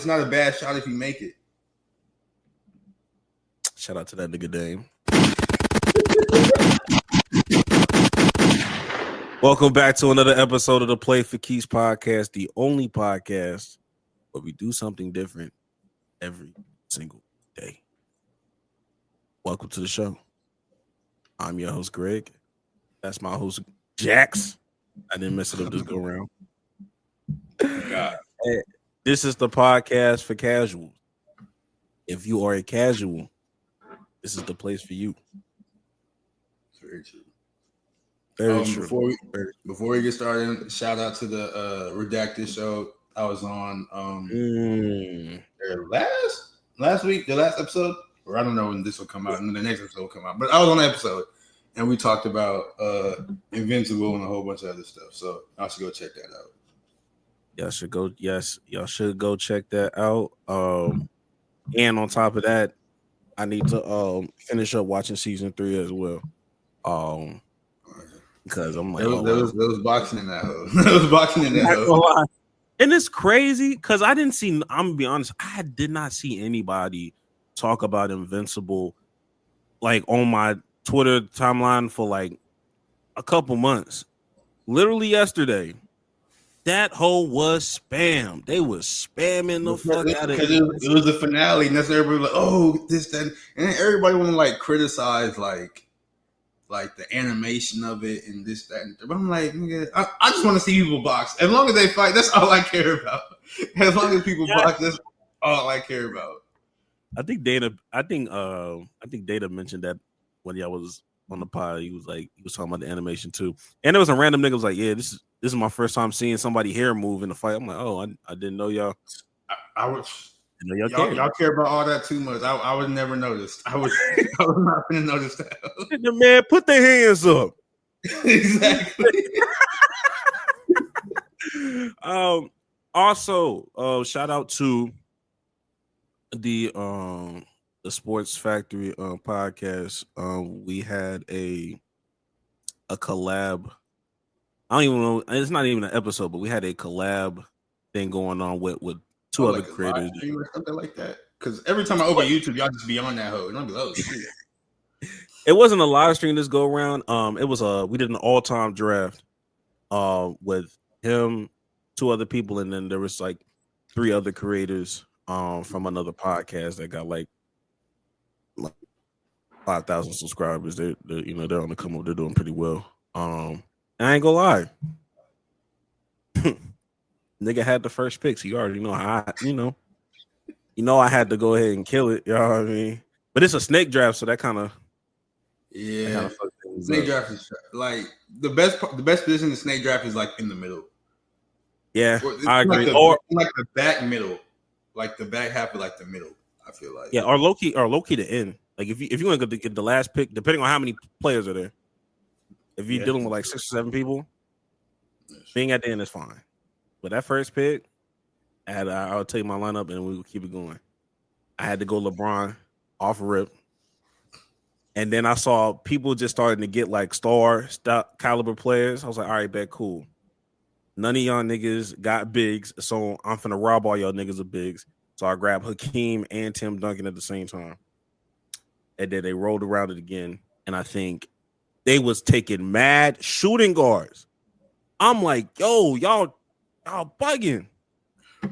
it's not a bad shot if you make it. Shout out to that nigga Dame. Welcome back to another episode of the Play for Keys podcast, the only podcast where we do something different every single day. Welcome to the show. I'm your host, Greg. That's my host, Jax. I didn't mess it up this go round. God. Hey, this is the podcast for casuals. If you are a casual, this is the place for you. Very true. Very true. Before we get started, shout out to the Redacted show. I was on last week, the last episode, or I don't know when this will come out, and the next episode will come out. But I was on the episode, and we talked about Invincible and a whole bunch of other stuff. So I should go check that out. Y'all should go. Yes, y'all should go check that out. And on top of that, I need to finish up watching season 3 as well. Because I'm like, there was boxing in that hoe. There was boxing in that hoe. And it's crazy because I didn't see. I'm gonna be honest. I did not see anybody talk about Invincible like on my Twitter timeline for like a couple months. Literally yesterday, that hoe was spam. They was spamming the fuck out of it. It was the finale, and that's everybody like, oh, this, that, and then everybody want to like criticize like the animation of it and this, that, and but I'm like, nigga, I just want to see people box. As long as they fight, that's all I care about. As long as people box, that's all I care about. I think Data mentioned that when y'all was on the pod. He was talking about the animation too. And there was a random nigga was like, yeah, this is my first time seeing somebody hair move in the fight. I'm like, oh, I didn't know y'all. Y'all care about all that too much. I was never noticed. I was not gonna notice that. The man, put their hands up. Exactly. Also, shout out to the Sports Factory podcast. We had a collab. I don't even know. It's not even an episode, but we had a collab thing going on with two other creators or something like that. Because every time I open YouTube, y'all just be on that hoe, and I'm like, oh shit. It wasn't a live stream this go around. It was we did an all-time draft with him, 2 other people, and then there was like 3 other creators from another podcast that got like 5,000 subscribers. They're on the come up. They're doing pretty well. I ain't gonna lie. Nigga had the first pick, so you already know how I had to go ahead and kill it. You know what I mean? But it's a snake draft, so that kind of snake draft is like the best position in the snake draft is like in the middle. Yeah, I agree. Like the back middle, like the back half of like the middle. I feel like or low key the end. Like if you want to get the last pick, depending on how many players are there. If you're dealing with like 6 or 7 people, being at the end is fine. But that first pick, I'll tell you my lineup and we'll keep it going. I had to go LeBron off rip. And then I saw people just starting to get like star caliber players. I was like, all right, bet, cool. None of y'all niggas got bigs, so I'm finna rob all y'all niggas of bigs. So I grabbed Hakeem and Tim Duncan at the same time. And then they rolled around it again. And I think they was taking mad shooting guards. I'm like, yo, y'all bugging.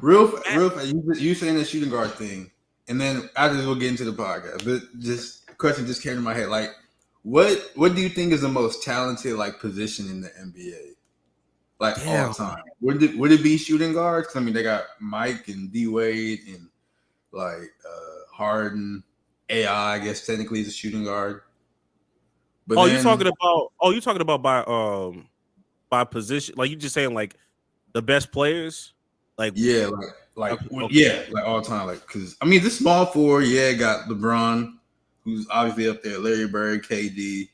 Real fast, you saying the shooting guard thing, and then after this we'll get into the podcast. But just question just came to my head. Like, what do you think is the most talented like position in the NBA? Like all time. Would it be shooting guards? Because I mean they got Mike and D Wade and like Harden. AI, I guess technically is a shooting guard. But you're talking about by position, like you just saying like the best players, like like all time, like because I mean this small 4, got LeBron, who's obviously up there, Larry Bird, KD,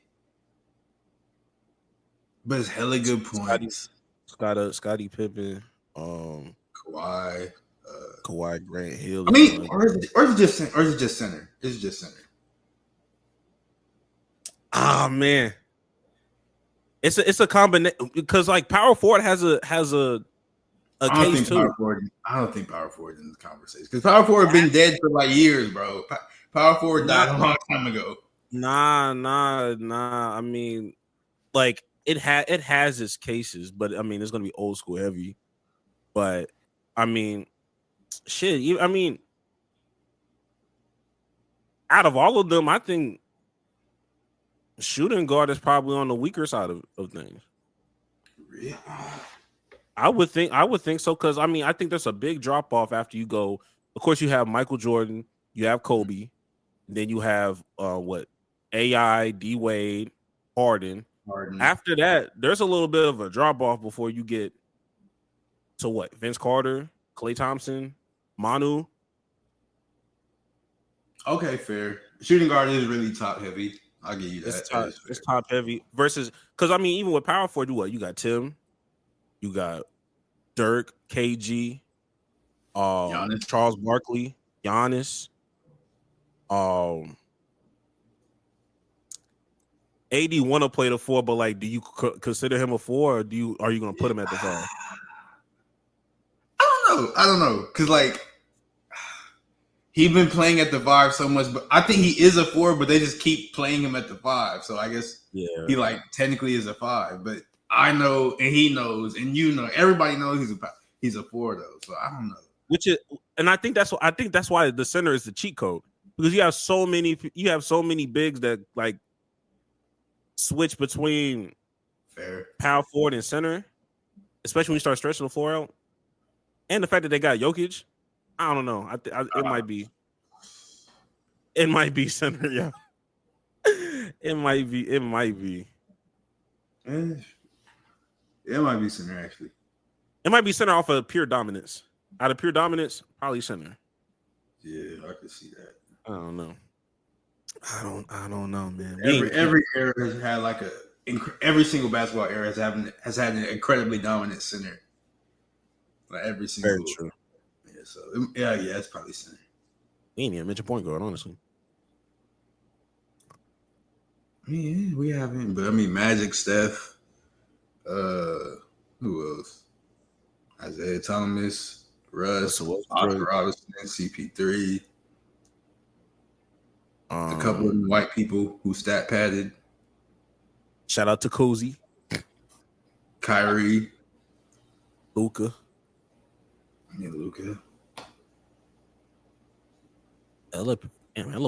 but it's hella good points. Scottie Pippen, Kawhi, Grant Hill. I mean, or is it just center? Is it just center? Ah man. It's a combination because like power forward has a a I don't case think too. power forward in the conversation because power forward been dead for like years, bro. Power forward died a long time ago. Nah. I mean, like it has its cases, but I mean, it's gonna be old school heavy. But I mean, shit. I mean, out of all of them, I think shooting guard is probably on the weaker side of things. Really? I would think so because I mean I think there's a big drop off after you go. Of course, you have Michael Jordan, you have Kobe, then you have what AI, D Wade, Harden. After that, there's a little bit of a drop off before you get to what Vince Carter, Klay Thompson, Manu. Okay, fair. Shooting guard is really top heavy. I'll give you that. It's top heavy versus because I mean even with power forward, you got Tim, you got Dirk, KG, Giannis. Charles Barkley, Giannis. AD want to play the 4, but like, do you consider him a 4, or are you going to put him at the 5? I don't know, because like he's been playing at the 5 so much, but I think he is a 4, but they just keep playing him at the 5. So I guess he like technically is a 5, but I know and he knows and you know everybody knows he's a 4 though. So I don't know. And I think that's why the center is the cheat code, because you have so many bigs that like switch between power forward and center, especially when you start stretching the floor out. And the fact that they got Jokic, I don't know. It might be center. Yeah, it might be. It might be center actually. It might be center off of pure dominance. Out of pure dominance, probably center. Yeah, I could see that. I don't know. I don't know, man. Every era has had like every single basketball era has had an incredibly dominant center. Like every single. Very true. Yeah, so yeah, it's probably center. We ain't even mentioned point guard, honestly. I mean, yeah, we haven't, but I mean, Magic, Steph, who else? Isaiah Thomas, Russ, Oscar Robertson, CP3. A couple of white people who stat padded. Shout out to Cozy, Kyrie, Luka. Yeah, Luka. Hella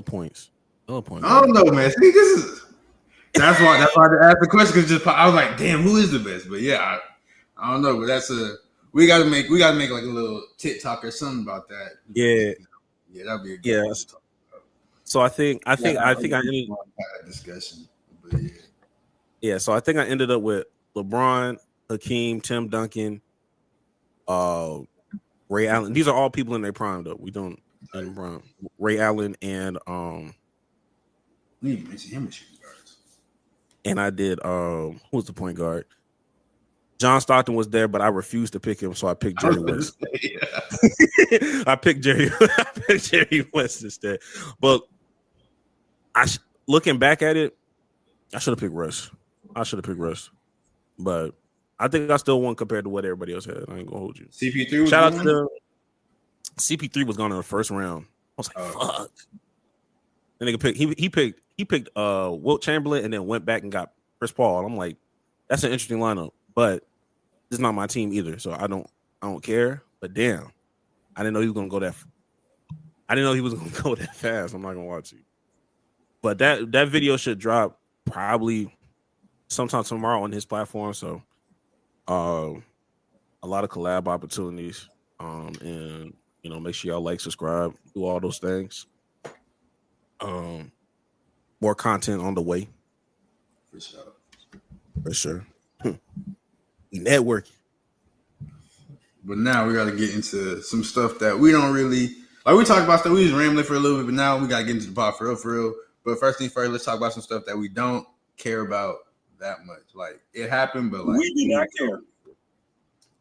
points. I don't know, man. See, that's why I asked the question, because I was like, damn, who is the best? But yeah, I don't know. But we gotta make like a little TikTok or something about that. Yeah, that'd be a good one to talk about. So I think I ended that discussion. But yeah. So I think I ended up with LeBron, Hakeem, Tim Duncan, Ray Allen. These are all people in their prime, though. We don't Ray Allen and we didn't mention him as shooting guards. And I did who's the point guard? John Stockton was there, but I refused to pick him, so I picked Jerry West. I picked Jerry West instead. But looking back at it, I should have picked Russ. But I think I still won compared to what everybody else had. I ain't gonna hold you. CP3. Shout out to them. CP3 was gone in the first round. I was like, fuck. And nigga picked he picked Wilt Chamberlain and then went back and got Chris Paul. I'm like, that's an interesting lineup, but it's not my team either, so I don't care. But damn, I didn't know he was gonna go that. I didn't know he was gonna go that fast. I'm not gonna watch it. But that video should drop probably sometime tomorrow on his platform. So, a lot of collab opportunities. And make sure y'all like, subscribe, do all those things. More content on the way. For sure. Networking. But now we got to get into some stuff that we don't really like. We talked about stuff. We was rambling for a little bit, but now we got to get into the pod for real. But first thing first, let's talk about some stuff that we don't care about that much. Like, it happened, but like, we do not care.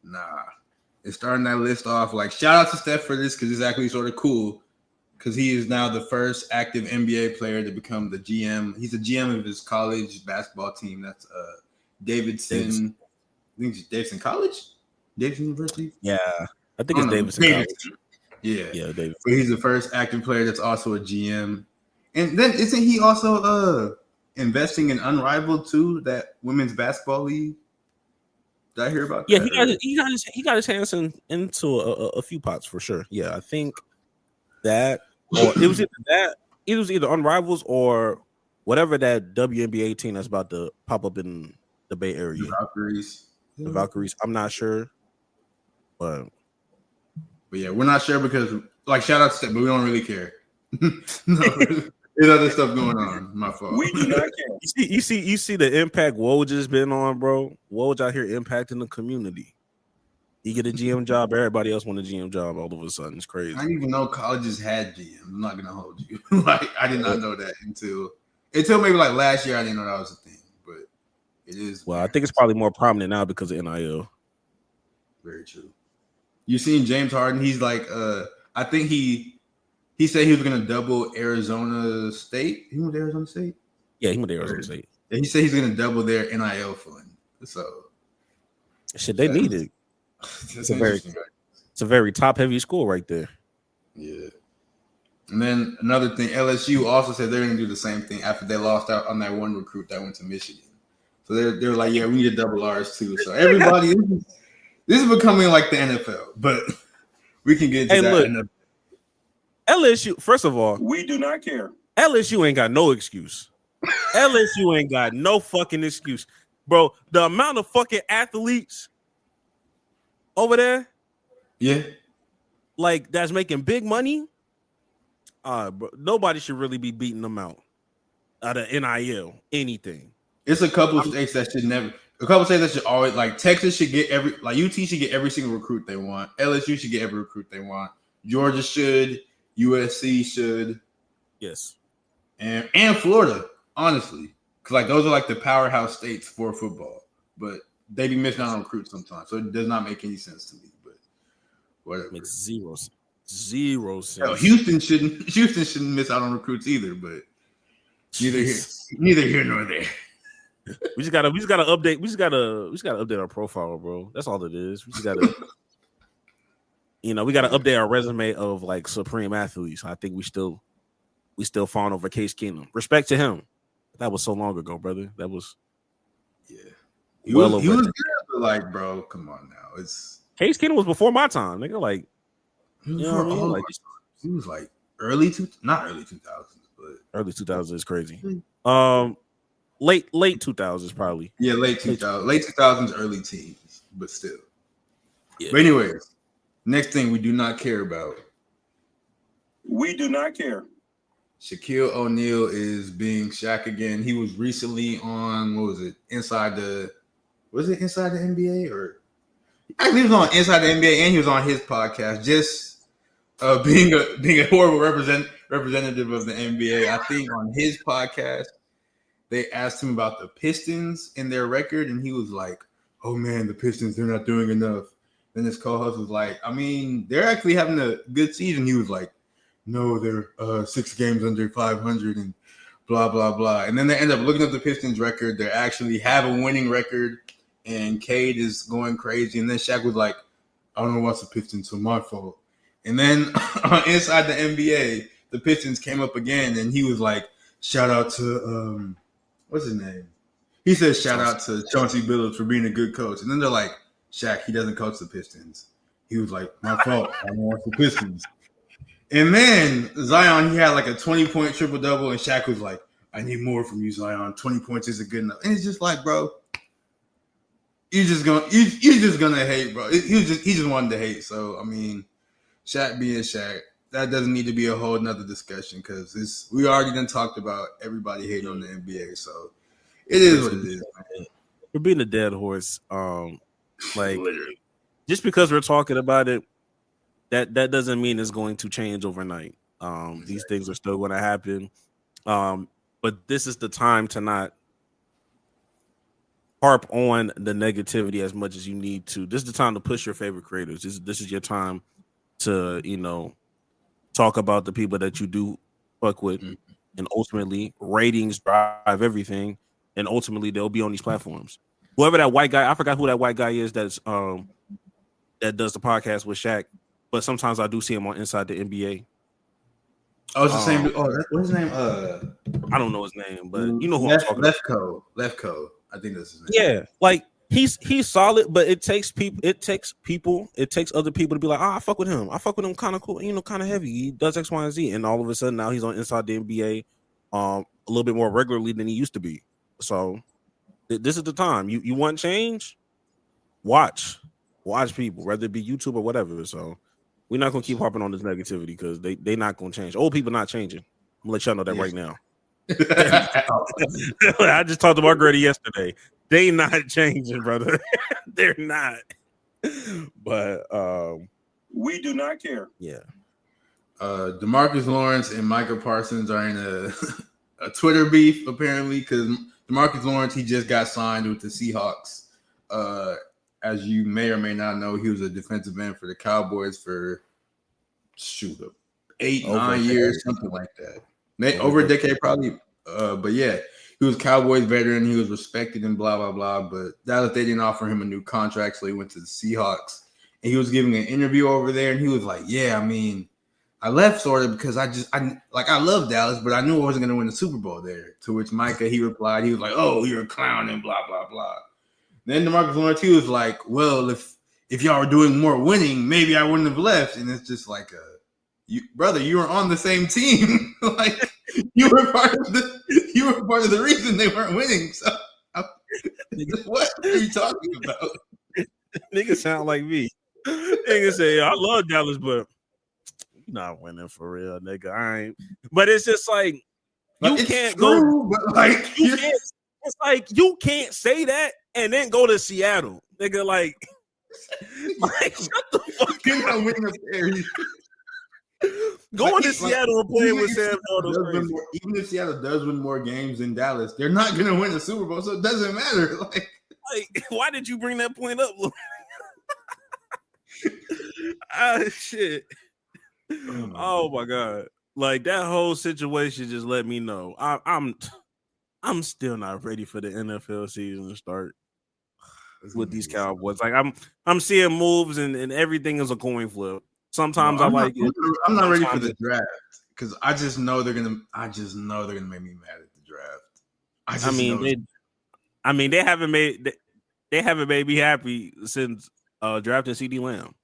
Nah. It's starting that list off. Like, shout out to Steph for this, because it's actually sort of cool, because he is now the first active NBA player to become the GM. He's the GM of his college basketball team. That's Davidson. I think it's Davidson College. Davidson University. Yeah, I think it's Davidson College. Yeah, Davidson. But he's the first active player that's also a GM. And then isn't he also investing in Unrivaled too, that women's basketball league? Did I hear about that? Yeah, he got his hands into a few pots for sure. Yeah, I think that, or it was either that, it was either Unrivals or whatever that WNBA team that's about to pop up in the Bay Area. The Valkyries. I'm not sure, but yeah, we're not sure because like shout out to Steph, but we don't really care. There's other stuff going on. My fault. We do not care. You see the impact Woj has been on, bro. Woj out here impacting the community. He get a GM job, everybody else want a GM job all of a sudden. It's crazy. I didn't even know colleges had GM. I'm not gonna hold you. Like I did not know that until maybe like last year. I didn't know that was a thing, but it is. Well, I think it's probably more prominent now because of NIL. Very true. You seen James Harden? He's like, I think he said he was gonna double Arizona State. He went to Arizona State. Yeah, he went to Arizona State. And he said he's gonna double their NIL fund. So shit, they need it. It's a very top heavy school right there. Yeah. And then another thing, LSU also said they're gonna do the same thing after they lost out on that one recruit that went to Michigan. So they're like, yeah, we need to double ours too. So everybody, this is becoming like the NFL, but we can get into that. Look, LSU, first of all, we do not care. LSU ain't got no excuse. LSU ain't got no fucking excuse, bro. The amount of fucking athletes over there, yeah, like that's making big money. Bro, nobody should really be beating them out of NIL anything. It's a couple of states that should never. A couple of states that should always like Texas should get UT should get every single recruit they want. LSU should get every recruit they want. Georgia should. USC should. Yes. And Florida, honestly, because like those are like the powerhouse states for football, but they be missing out on recruits sometimes, so it does not make any sense to me. But whatever, makes zero sense. Hell, Houston shouldn't miss out on recruits either, but neither here nor there. We just gotta update. We just gotta update our profile, bro. That's all it is. We just gotta. We got to update our resume of like supreme athletes. I think we still fawn over Case Keenum. Respect to him. That was so long ago, brother. That was He was good, but like, bro, come on now. It's Case Keenum was before my time. Nigga, like, you know what I mean? Like, he was like not early 2000s, but early 2000s is crazy. Late 2000s probably. Yeah, late 2000s, early teens, but still. Yeah. But anyways. Next thing we do not care about. We do not care. Shaquille O'Neal is being Shaq again. He was recently on, Inside the NBA? Or actually he was on Inside the NBA and he was on his podcast just being a horrible representative of the NBA. I think on his podcast they asked him about the Pistons and their record and he was like, oh man, the Pistons, they're not doing enough. Then his co-host was like, I mean, they're actually having a good season. He was like, no, they're 6 games under 500 and blah, blah, blah. And then they end up looking up the Pistons record. They actually have a winning record, and Cade is going crazy. And then Shaq was like, I don't know what's the Pistons, so my fault. And then Inside the NBA, the Pistons came up again, and he was like, shout out to, what's his name? He said shout out to Chauncey Billups for being a good coach. And then they're like, Shaq, he doesn't coach the Pistons. He was like, my fault. I don't watch the Pistons. And then Zion, he had like a 20-point triple-double, and Shaq was like, I need more from you, Zion. 20 points isn't good enough. And it's just like, bro, you're just gonna hate, bro. He just wanted to hate. So I mean, Shaq being Shaq, that doesn't need to be a whole nother discussion because we already done talked about everybody hating on the NBA. So it is what it is, man. We're being a dead horse. Like, just because we're talking about it, that doesn't mean it's going to change overnight. These things are still going to happen. But this is the time to not harp on the negativity as much as you need to. This is the time to push your favorite creators. This is your time to, talk about the people that you do fuck with. Mm-hmm. And ultimately, ratings drive everything. And ultimately, they'll be on these platforms. Whoever that white guy, I forgot who that white guy is that's that does the podcast with Shaq, but sometimes I do see him on Inside the NBA. Oh, it's the same. What's his name? I don't know his name, but you know who I'm talking about. Lefko. I think that's his name. Yeah, like he's solid, but it takes other people to be like, I fuck with him. I fuck with him kind of cool, kind of heavy. He does X, Y, and Z, and all of a sudden now he's on Inside the NBA a little bit more regularly than he used to be. So this is the time. You want change? Watch people, whether it be YouTube or whatever. So we're not gonna keep harping on this negativity because they not gonna change. Old people not changing. I'm gonna let y'all know that right now. I just talked to my granny yesterday. They not changing, brother. They're not. But we do not care. Yeah. DeMarcus Lawrence and Micah Parsons are in a Twitter beef apparently because DeMarcus Lawrence, he just got signed with the Seahawks. As you may or may not know, he was a defensive end for the Cowboys for 8-9 years, something like that. Over a decade, probably. But yeah, he was Cowboys veteran. He was respected and blah, blah, bblah. But Dallas, they didn't offer him a new contract, so he went to the Seahawks. And he was giving an interview over there, and he was like, yeah, I mean, I left sort of because I love Dallas, but I knew I wasn't going to win the Super Bowl there. To which Micah, he replied, he was like, oh, you're a clown and blah, blah, blah. Then DeMarcus Lawrence, he was like, well, if y'all were doing more winning, maybe I wouldn't have left. And it's just like, brother, you were on the same team. Like you were part of the reason they weren't winning. So what are you talking about? Niggas sound like me. Niggas say, I love Dallas, but you're not winning for real, nigga. I ain't. But it's just like you can't go. But like it's like you can't say that and then go to Seattle, nigga. Like shut the fuck You're not winning up there. Going to Seattle and playing with Sam Darnold. Even if Seattle does win more games than Dallas, they're not going to win the Super Bowl, so it doesn't matter. Like, why did you bring that point up? Shit. Oh my god! Like that whole situation just let me know I'm still not ready for the NFL season to start with these Cowboys. Like I'm seeing moves and everything is a coin flip. Sometimes I'm not ready for the draft because I just know they're gonna make me mad at the draft. They haven't made me happy since drafting CD Lamb.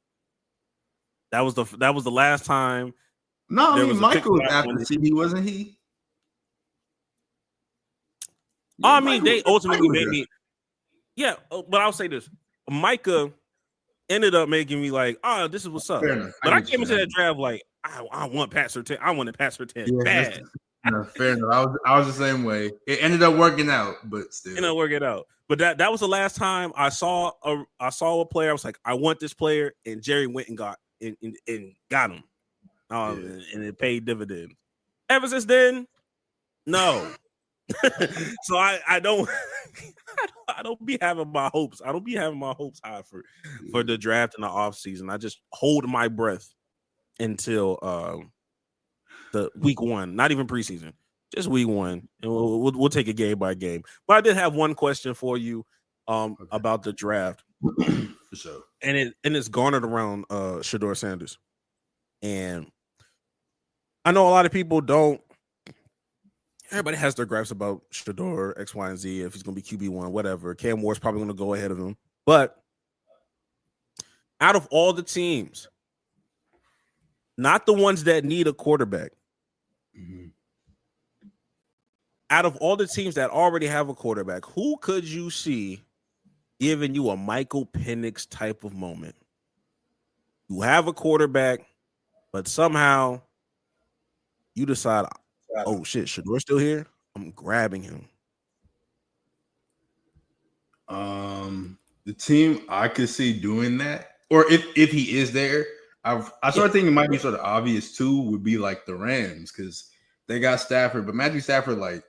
That was the last time. No, I mean Michael was after CD, wasn't he? Yeah, I mean, they ultimately made me. Yeah, but I'll say this: Micah ended up making me like, oh, this is what's up. But I came into that draft like, I want Pat Surtain. I wanted Pat Surtain bad. No, fair enough. I was the same way. It ended up working out, but still. Ended up working out. But that was the last time I saw a player. I was like, I want this player, and Jerry went and got him. And it paid dividends. Ever since then, no. So I don't be having my hopes. I don't be having my hopes high for the draft in the offseason. I just hold my breath until the week one, not even preseason, just week one, and we'll take it game by game. But I did have one question for you about the draft. For sure. And it's garnered around Shedeur Sanders. And I know a lot of people don't. Everybody has their gripes about Shedeur, X, Y, and Z, if he's going to be QB1, whatever. Cam Moore's probably going to go ahead of him. But out of all the teams, not the ones that need a quarterback, out of all the teams that already have a quarterback, who could you see giving you a Michael Penix type of moment? You have a quarterback, but somehow you decide, oh shit, Shedeur still here? I'm grabbing him. The team I could see doing that, or if he is there, I started thinking it might be sort of obvious too, would be like the Rams because they got Stafford, but Matthew Stafford like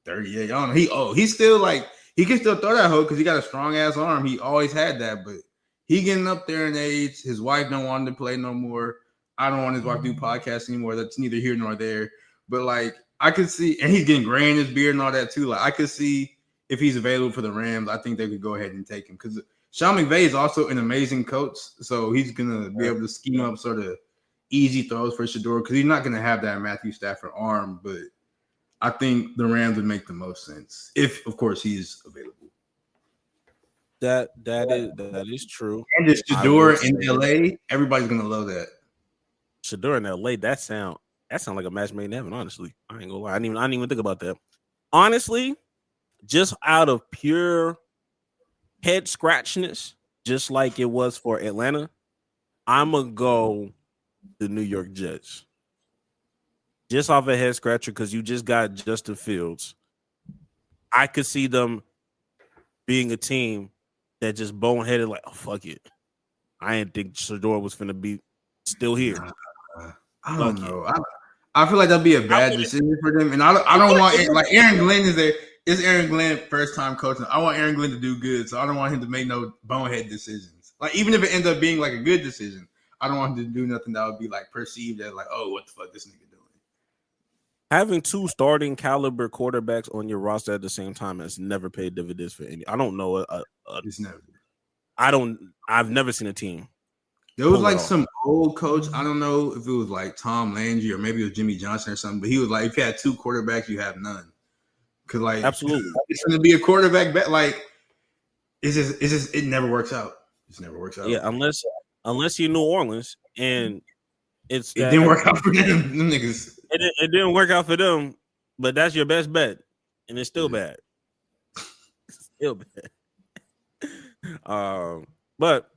38. I don't know. He's still like he can still throw that hoe because he got a strong ass arm. He always had that, but he getting up there in age. His wife don't want him to play no more. I don't want his wife to do podcasts anymore. That's neither here nor there. But like I could see, and he's getting gray in his beard and all that too. Like I could see if he's available for the Rams, I think they could go ahead and take him because Sean McVay is also an amazing coach, so he's gonna be able to scheme up sort of easy throws for Shedeur because he's not gonna have that Matthew Stafford arm. But I think the Rams would make the most sense if, of course, he's available. That is true. And just Shedeur in LA, everybody's gonna love that. Shedeur in LA, that sound like a match made in heaven. Honestly, I ain't gonna lie. I didn't even think about that. Honestly, just out of pure head scratchiness, just like it was for Atlanta, I'm gonna go the New York Jets. Just off a head scratcher because you just got Justin Fields. I could see them being a team that just boneheaded like, oh fuck it. I didn't think Shedeur was finna be still here. I don't know. I feel like that'd be a bad decision for them, and I don't want like Aaron Glenn is there. It's Aaron Glenn first time coaching. I want Aaron Glenn to do good, so I don't want him to make no bonehead decisions. Like even if it ends up being like a good decision, I don't want him to do nothing that would be like perceived as like, oh, what the fuck this nigga doing. Having two starting caliber quarterbacks on your roster at the same time has never paid dividends for any. I don't know. It's never. I've never seen a team. There was like some old coach. I don't know if it was like Tom Landry or maybe it was Jimmy Johnson or something. But he was like, if you had two quarterbacks, you have none. Because like, absolutely, it's going to be a quarterback bet. Like, it's just it never works out. It just never works out. Yeah, unless you're New Orleans and it didn't work out for them niggas. It didn't work out for them, but that's your best bet, and it's still bad. It's still bad. But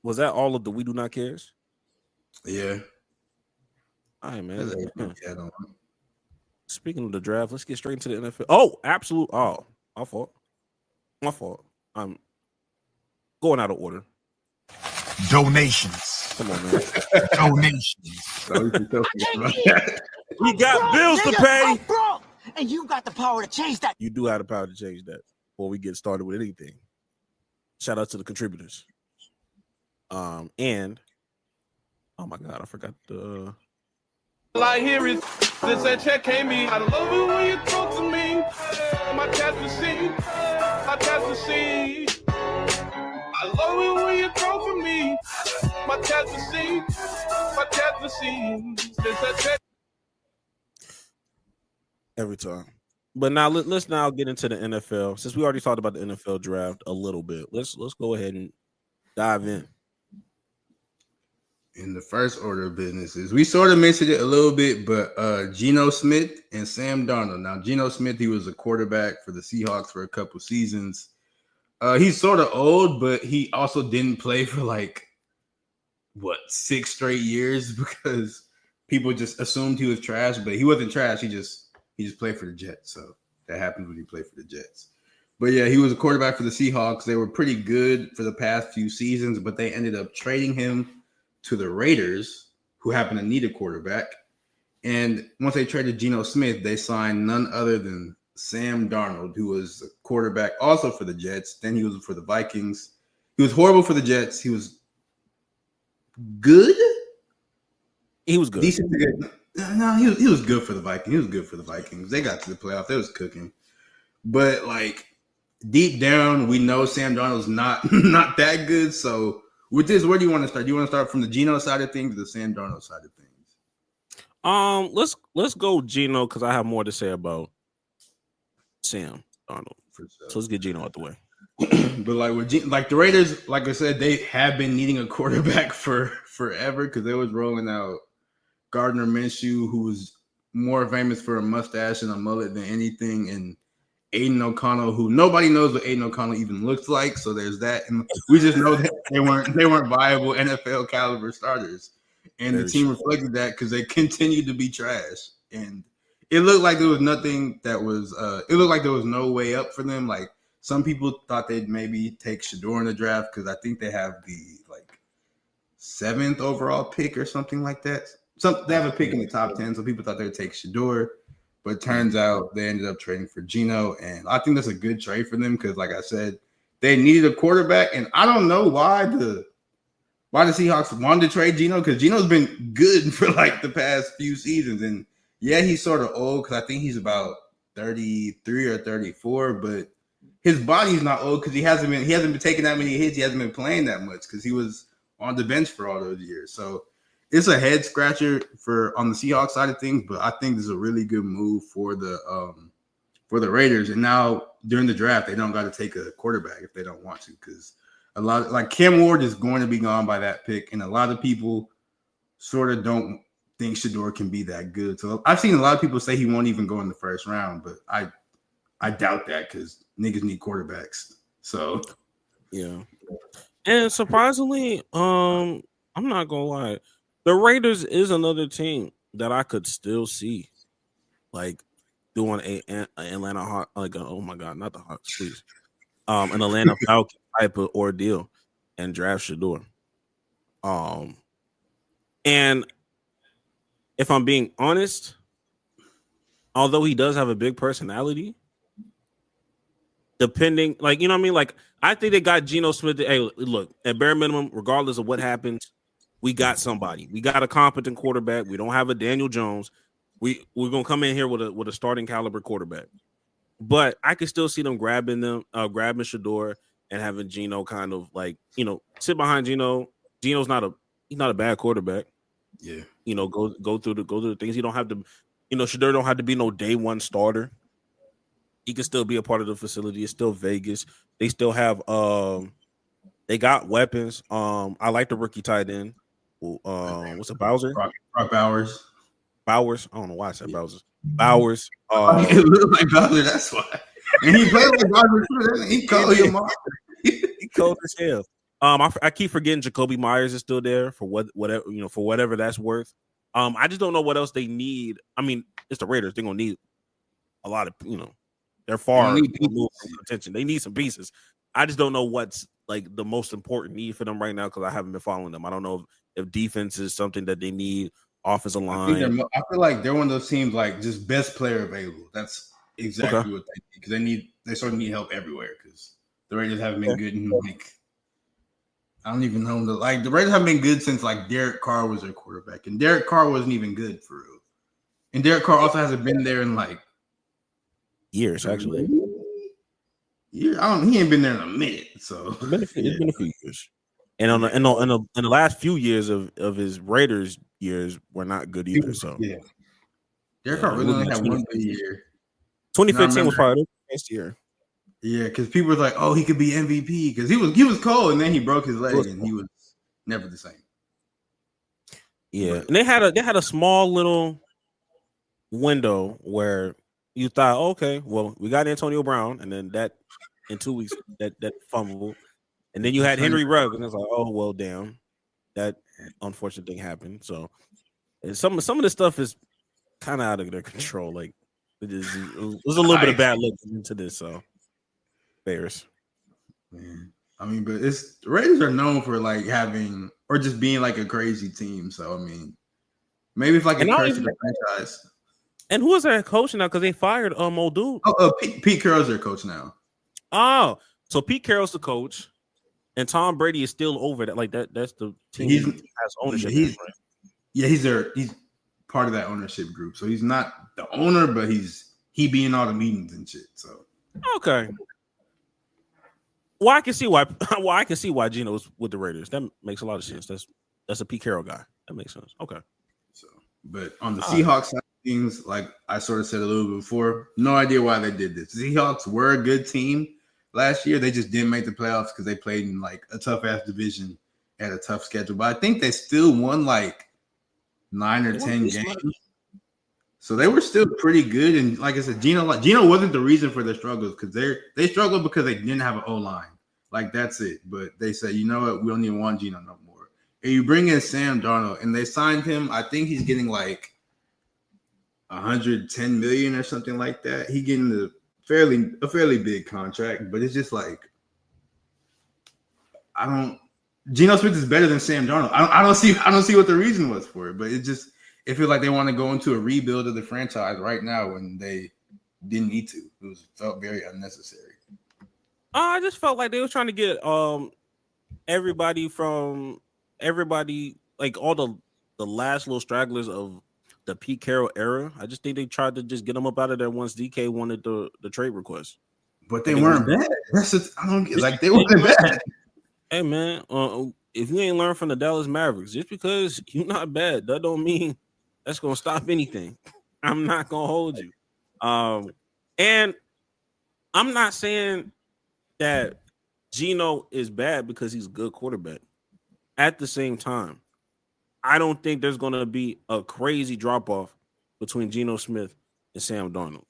was that all of the We Do Not Cares? Yeah. All right, man. Speaking of the draft, let's get straight into the NFL. Oh, absolute. Oh, my fault. I'm going out of order. Donations. Come on, man. Donations. We got bills to pay. And you got the power to change that. You do have the power to change that before we get started with anything. Shout out to the contributors. And oh my God, I forgot the. All I hear is this that check came me. I love it when you talk to me. My cats to see. My cats to see. I love it when you talk to me. My cats to see. My cats to see. This that check. Every time. But now let's now get into the NFL. Since we already talked about the NFL draft a little bit, let's go ahead and dive in. In the first order of businesses, we sort of mentioned it a little bit, but Geno Smith and Sam Darnold. Now, Geno Smith, he was a quarterback for the Seahawks for a couple seasons. He's sort of old, but he also didn't play for like 6 straight years because people just assumed he was trash, but he wasn't trash. He just played for the Jets, so that happens when you play for the Jets. But yeah, he was a quarterback for the Seahawks. They were pretty good for the past few seasons, but they ended up trading him to the Raiders, who happened to need a quarterback. And once they traded Geno Smith, they signed none other than Sam Darnold, who was a quarterback also for the Jets. Then he was for the Vikings. He was horrible for the Jets. He was good. He was good. Decent to good. No, he was good for the Vikings. He was good for the Vikings. They got to the playoffs. They was cooking. But like deep down, we know Sam Darnold's not that good. So with this, where do you want to start? Do you want to start from the Geno side of things or the Sam Darnold side of things? Let's go Geno because I have more to say about Sam Darnold. So let's get Geno out the way. But like with the Raiders, like I said, they have been needing a quarterback for forever because they was rolling out Gardner Minshew, who was more famous for a mustache and a mullet than anything, and Aiden O'Connell, who nobody knows what Aiden O'Connell even looks like. So there's that, and we just know that they weren't viable NFL caliber starters, and the team reflected that because they continued to be trash, and it looked like there was nothing that was. It looked like there was no way up for them. Like some people thought they'd maybe take Shedeur in the draft because I think they have the 7th overall pick or something like that. They have a pick in the top 10, so people thought they would take Shedeur, but it turns out they ended up trading for Geno, and I think that's a good trade for them because, like I said, they needed a quarterback, and I don't know why the Seahawks wanted to trade Geno because Geno's been good for like the past few seasons, and yeah, he's sort of old because I think he's about 33 or 34, but his body's not old because he hasn't been taking that many hits. He hasn't been playing that much because he was on the bench for all those years. So it's a head scratcher on the Seahawks side of things, but I think this is a really good move for the Raiders. And now during the draft, they don't got to take a quarterback if they don't want to, because a lot like Cam Ward is going to be gone by that pick, and a lot of people sort of don't think Shedeur can be that good. So I've seen a lot of people say he won't even go in the first round, but I doubt that because niggas need quarterbacks. So yeah. And surprisingly, I'm not gonna lie, the Raiders is another team that I could still see like doing an Atlanta Hawks, like oh my god, not the Hawks, please. An Atlanta Falcons type of ordeal and draft Shedeur. And if I'm being honest, although he does have a big personality, depending, like, you know what I mean? Like, I think they got Geno Smith. Hey, look, at bare minimum, regardless of what happens, we got somebody. We got a competent quarterback. We don't have a Daniel Jones. We're gonna come in here with a starting caliber quarterback. But I could still see them grabbing Shedeur and having Geno kind of like, you know, sit behind Geno. Geno's not a bad quarterback. Yeah. You know, go through the things. He don't have to, you know, Shedeur don't have to be no day one starter. He can still be a part of the facility. It's still Vegas. They still have they got weapons. I like the rookie tight end. What's it, Bowser? Brock Bowers. Bowers. I don't know why I said Bowser. Bowers. It looked like Bowser, that's why. And he played like Bowser too. He called him off. He cold as hell. I keep forgetting Jacoby Myers is still there for whatever that's worth. I just don't know what else they need. I mean, it's the Raiders. They're gonna need a lot of, you know, they're far removed from contention. They need some pieces. I just don't know what's like the most important need for them right now because I haven't been following them. I don't know if defense is something that they need, offensive line. I feel like they're one of those teams like just best player available. That's exactly what they need because they sort of need help everywhere because the Raiders haven't been good in like, I don't even know the Raiders haven't been good since like Derek Carr was their quarterback, and Derek Carr wasn't even good for real. And Derek Carr also hasn't been there in like years, actually. Yeah, he ain't been there in a minute. So it's been a few years. And in the last few years of his Raiders years were not good either. So yeah, Derek Carr really only had one good year. 2015 was probably the best year. Yeah, because people were like, "Oh, he could be MVP," because he was cold, and then he broke his leg, and he was never the same. Yeah, and they had a small little window where you thought, okay, well, we got Antonio Brown, and then that in 2 weeks that fumble, and then you had Henry Ruggs, and it's like, oh well, damn, that unfortunate thing happened. So some of the stuff is kind of out of their control. Like it was a little bit of bad luck into this. So Bears. Man. I mean, but the Raiders are known for like having or just being like a crazy team. So I mean, maybe it's like a curse of the franchise. And who is their coach now? Because they fired old dude. Pete Carroll's their coach now. Oh, so Pete Carroll's the coach, and Tom Brady is still over that. Like that's the team he has ownership. Yeah, he's part of that ownership group. So he's not the owner, but he be in all the meetings and shit. So okay. Well, I can see why Geno's with the Raiders. That makes a lot of sense. That's a Pete Carroll guy. That makes sense. Okay. So, but on the Seahawks side of things, like I sort of said a little bit before, no idea why they did this. The Seahawks were a good team last year. They just didn't make the playoffs because they played in like a tough ass division, had a tough schedule. But I think they still won like 9 or 10 games. So they were still pretty good. And like I said, Geno wasn't the reason for their struggles because they struggled because they didn't have an O-line. Like that's it. But they said, you know what, we don't even want Geno no more. And you bring in Sam Darnold, and they signed him. I think he's getting like $110 million or something like that. He getting a fairly big contract, but it's just like Geno Smith is better than Sam Darnold. I don't see what the reason was for it, but it feels like they want to go into a rebuild of the franchise right now when they didn't need to. It felt very unnecessary. I just felt like they were trying to get everybody, like all the last little stragglers of the Pete Carroll era. I just think they tried to just get them up out of there once DK wanted the trade request. But they weren't bad. That's what I don't get. Like they weren't bad. Hey man, if you ain't learned from the Dallas Mavericks, just because you're not bad, that don't mean that's gonna stop anything. I'm not gonna hold you. And I'm not saying that Geno is bad because he's a good quarterback. At the same time, I don't think there's gonna be a crazy drop off between Geno Smith and Sam Darnold.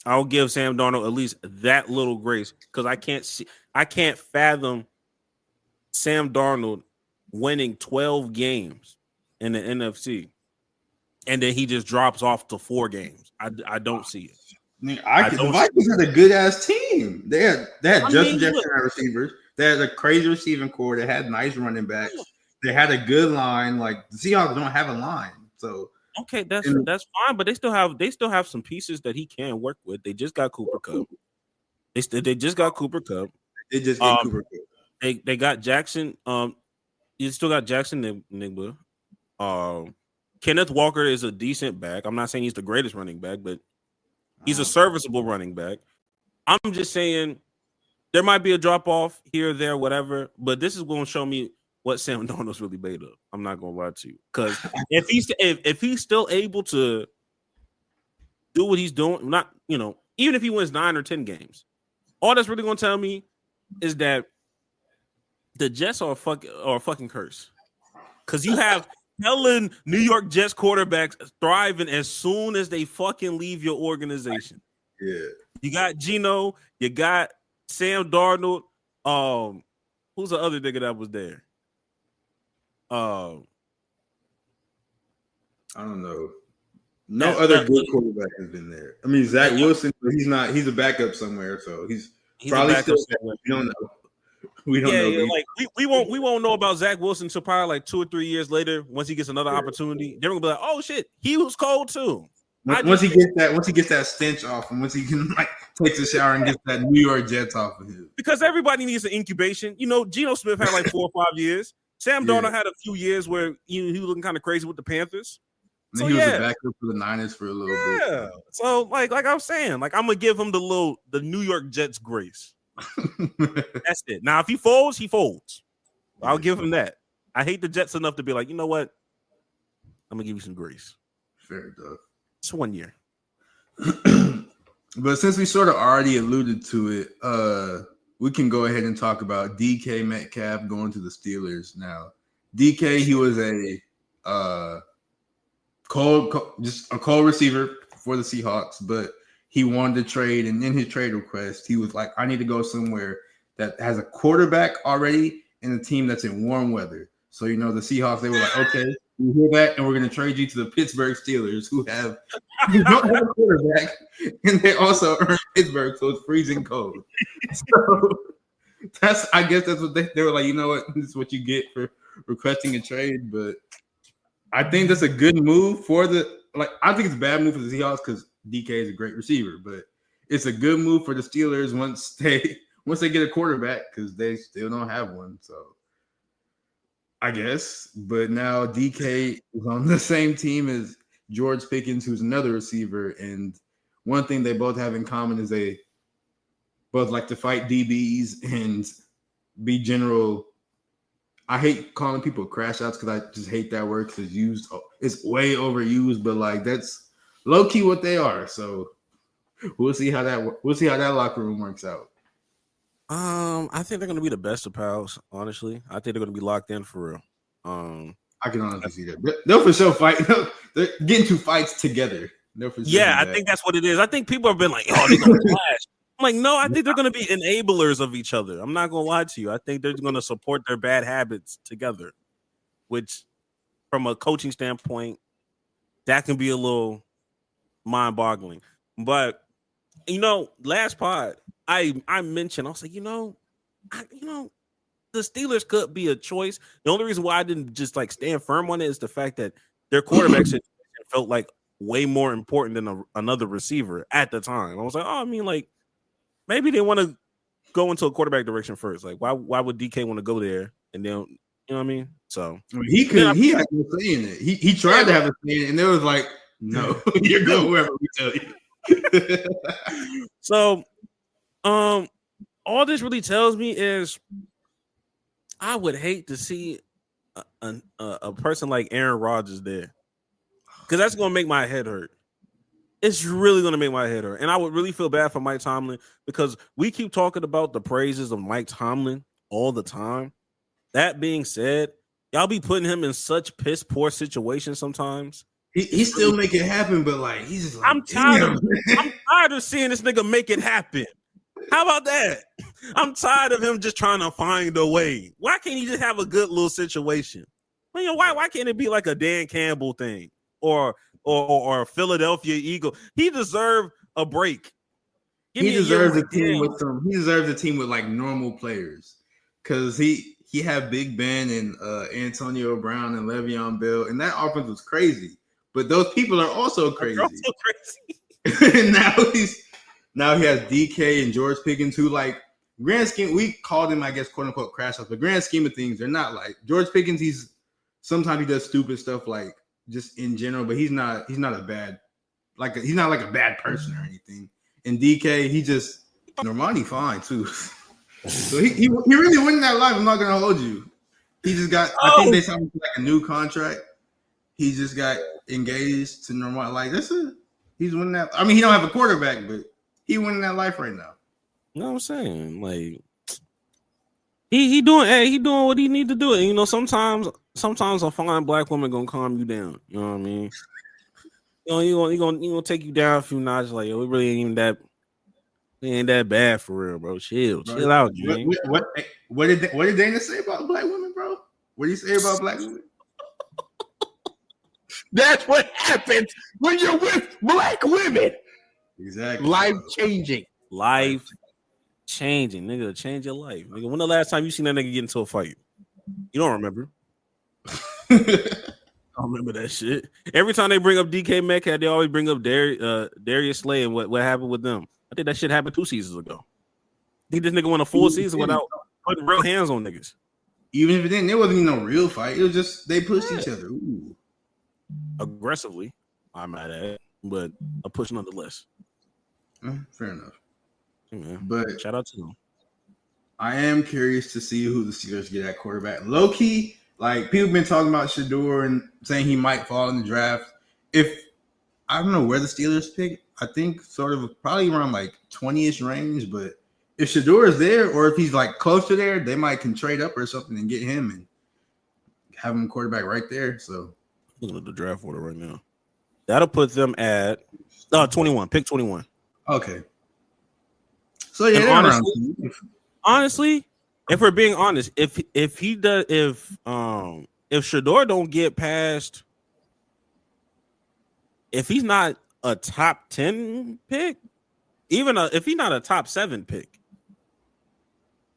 I'll give Sam Darnold at least that little grace because I can't fathom Sam Darnold winning 12 games in the NFC, and then he just drops off to 4 games. I don't see it. The Vikings had a good ass team. They had Justin Jefferson at receivers. They had a crazy receiving core. They had nice running backs. They had a good line. Like the Seahawks don't have a line, so okay, that's fine. But they still have some pieces that he can work with. They just got Cooper Kupp. They just got Cooper Kupp. They just get Cooper Kupp. They got Jackson. You still got Jackson Nigba. Kenneth Walker is a decent back. I'm not saying he's the greatest running back, but he's a serviceable running back. I'm just saying there might be a drop off here or there, whatever. But this is going to show me what Sam Darnold's really made of. I'm not going to lie to you, because if he's still able to do what he's doing, not even if he wins 9 or 10 games, all that's really going to tell me is that the Jets are a fucking curse, because you have hella New York Jets quarterbacks thriving as soon as they fucking leave your organization. Yeah, you got Geno, you got Sam Darnold. Who's the other nigga that was there? I don't know. No other good quarterback has been there. I mean, Zach Wilson, but he's not. He's a backup somewhere, so he's probably still. We don't know. We don't know. Like we won't know about Zach Wilson until probably like 2 or 3 years later. Once he gets another opportunity, they're gonna be like, "Oh shit, he was cold too." Once he gets that stench off, and once he can like takes a shower and gets that New York Jets off of him. Because everybody needs an incubation. Geno Smith had like 4 or 5 years. Sam Darnold had a few years where he was looking kind of crazy with the Panthers. And he was a backup for the Niners for a little bit. Yeah. So like I was saying, like I'm gonna give him the New York Jets grace. That's it. Now if he folds, he folds. I'll give him that. I hate the Jets enough to be like, you know what? I'm gonna give you some grace. Fair enough. It's 1 year. But since we sort of already alluded to it, we can go ahead and talk about DK Metcalf going to the Steelers now. DK, he was a cold receiver for the Seahawks, but he wanted to trade, and in his trade request, he was like, I need to go somewhere that has a quarterback already and a team that's in warm weather. So, the Seahawks, they were like, okay, we hear that, and we're going to trade you to the Pittsburgh Steelers, who don't have a quarterback, and they also are in Pittsburgh, so it's freezing cold. So I guess that's what they were like, you know what, this is what you get for requesting a trade. But I think that's a good move I think it's a bad move for the Seahawks because DK is a great receiver, but it's a good move for the Steelers once they get a quarterback, because they still don't have one. So I guess, but now DK is on the same team as George Pickens, who's another receiver, and one thing they both have in common is they both like to fight DBs and be general. I hate calling people crash outs because I just hate that word because it's way overused, but like that's low key what they are. So we'll see how that locker room works out. I think they're gonna be the best of pals. Honestly, I think they're gonna be locked in for real. I can honestly see that. They'll for sure fight. They're getting to fights together. I think that's what it is. I think people have been like, "Oh, they're gonna clash." I'm like, no, I think they're gonna be enablers of each other. I'm not gonna lie to you. I think they're gonna support their bad habits together, which, from a coaching standpoint, that can be a little mind-boggling. But last pod, I mentioned, I was like, the Steelers could be a choice. The only reason why I didn't just like stand firm on it is the fact that their quarterback situation felt like way more important than another receiver at the time. I was like, oh, I mean, like maybe they want to go into a quarterback direction first. Like, why would DK want to go there? And then, you know what I mean? So he could. He had no say in it. He tried to have a say in it, and it was like, no, you're going wherever we tell you. So All this really tells me is I would hate to see a person like Aaron Rodgers there, because that's gonna make my head hurt. It's really gonna make my head hurt, and I would really feel bad for Mike Tomlin because we keep talking about the praises of Mike Tomlin all the time. That being said, y'all be putting him in such piss poor situations sometimes. He still make it happen, but like he's just like I'm tired of seeing this nigga make it happen. How about that? I'm tired of him just trying to find a way. Why can't he just have a good little situation? Well, you know, why can't it be like a Dan Campbell thing or Philadelphia Eagle? He deserved a break. He deserves a team with some. He deserves a team with like normal players, because he had Big Ben and Antonio Brown and Le'Veon Bell, and that offense was crazy. But those people are also crazy. And now he has DK and George Pickens, who like grand scheme, we called him, I guess, quote unquote crash outs, but grand scheme of things, they're not like George Pickens. Sometimes he does stupid stuff like just in general, but he's not a bad, he's not like a bad person or anything. And DK, he just Normani fine too. So he really winning that life. I'm not gonna hold you. He just got I think they signed him to like a new contract. He just got engaged to Normani. Like he's winning that. I mean, he don't have a quarterback, but he winning that life right now. You know what I'm saying? Like he doing what he need to do. And you know, sometimes a fine black woman gonna calm you down. You know what I mean? You know, he gonna take you down a few notches. Like, yo, it really ain't that bad for real, bro. Chill out, man. What did Dana say about black women, bro? What did he say about black women? That's what happens when you're with black women. Exactly. Life changing, nigga. Change your life, nigga. When the last time you seen that nigga get into a fight? You don't remember? I don't remember that shit. Every time they bring up DK Metcalf, they always bring up Darius Slay and what happened with them. I think that shit happened 2 seasons ago. I think this nigga went a full season without putting real hands on niggas. Even if it didn't, there wasn't even no real fight. It was just they pushed each other. Ooh. Aggressively, I'm mad at it, but a push nonetheless. Fair enough. Hey, man. But shout out to them. I am curious to see who the Steelers get at quarterback. Low key, like people been talking about Shedeur and saying he might fall in the draft. If I don't know where the Steelers pick, I think sort of probably around like 20-ish range. But if Shedeur is there, or if he's like close to there, they might can trade up or something and get him and have him quarterback right there. So looking at the draft order right now, that'll put them at 21. Pick 21. Okay. So yeah, honestly, if we're being honest, if Shedeur don't get past, if he's not a top 10 pick, if he's not a top 7 pick,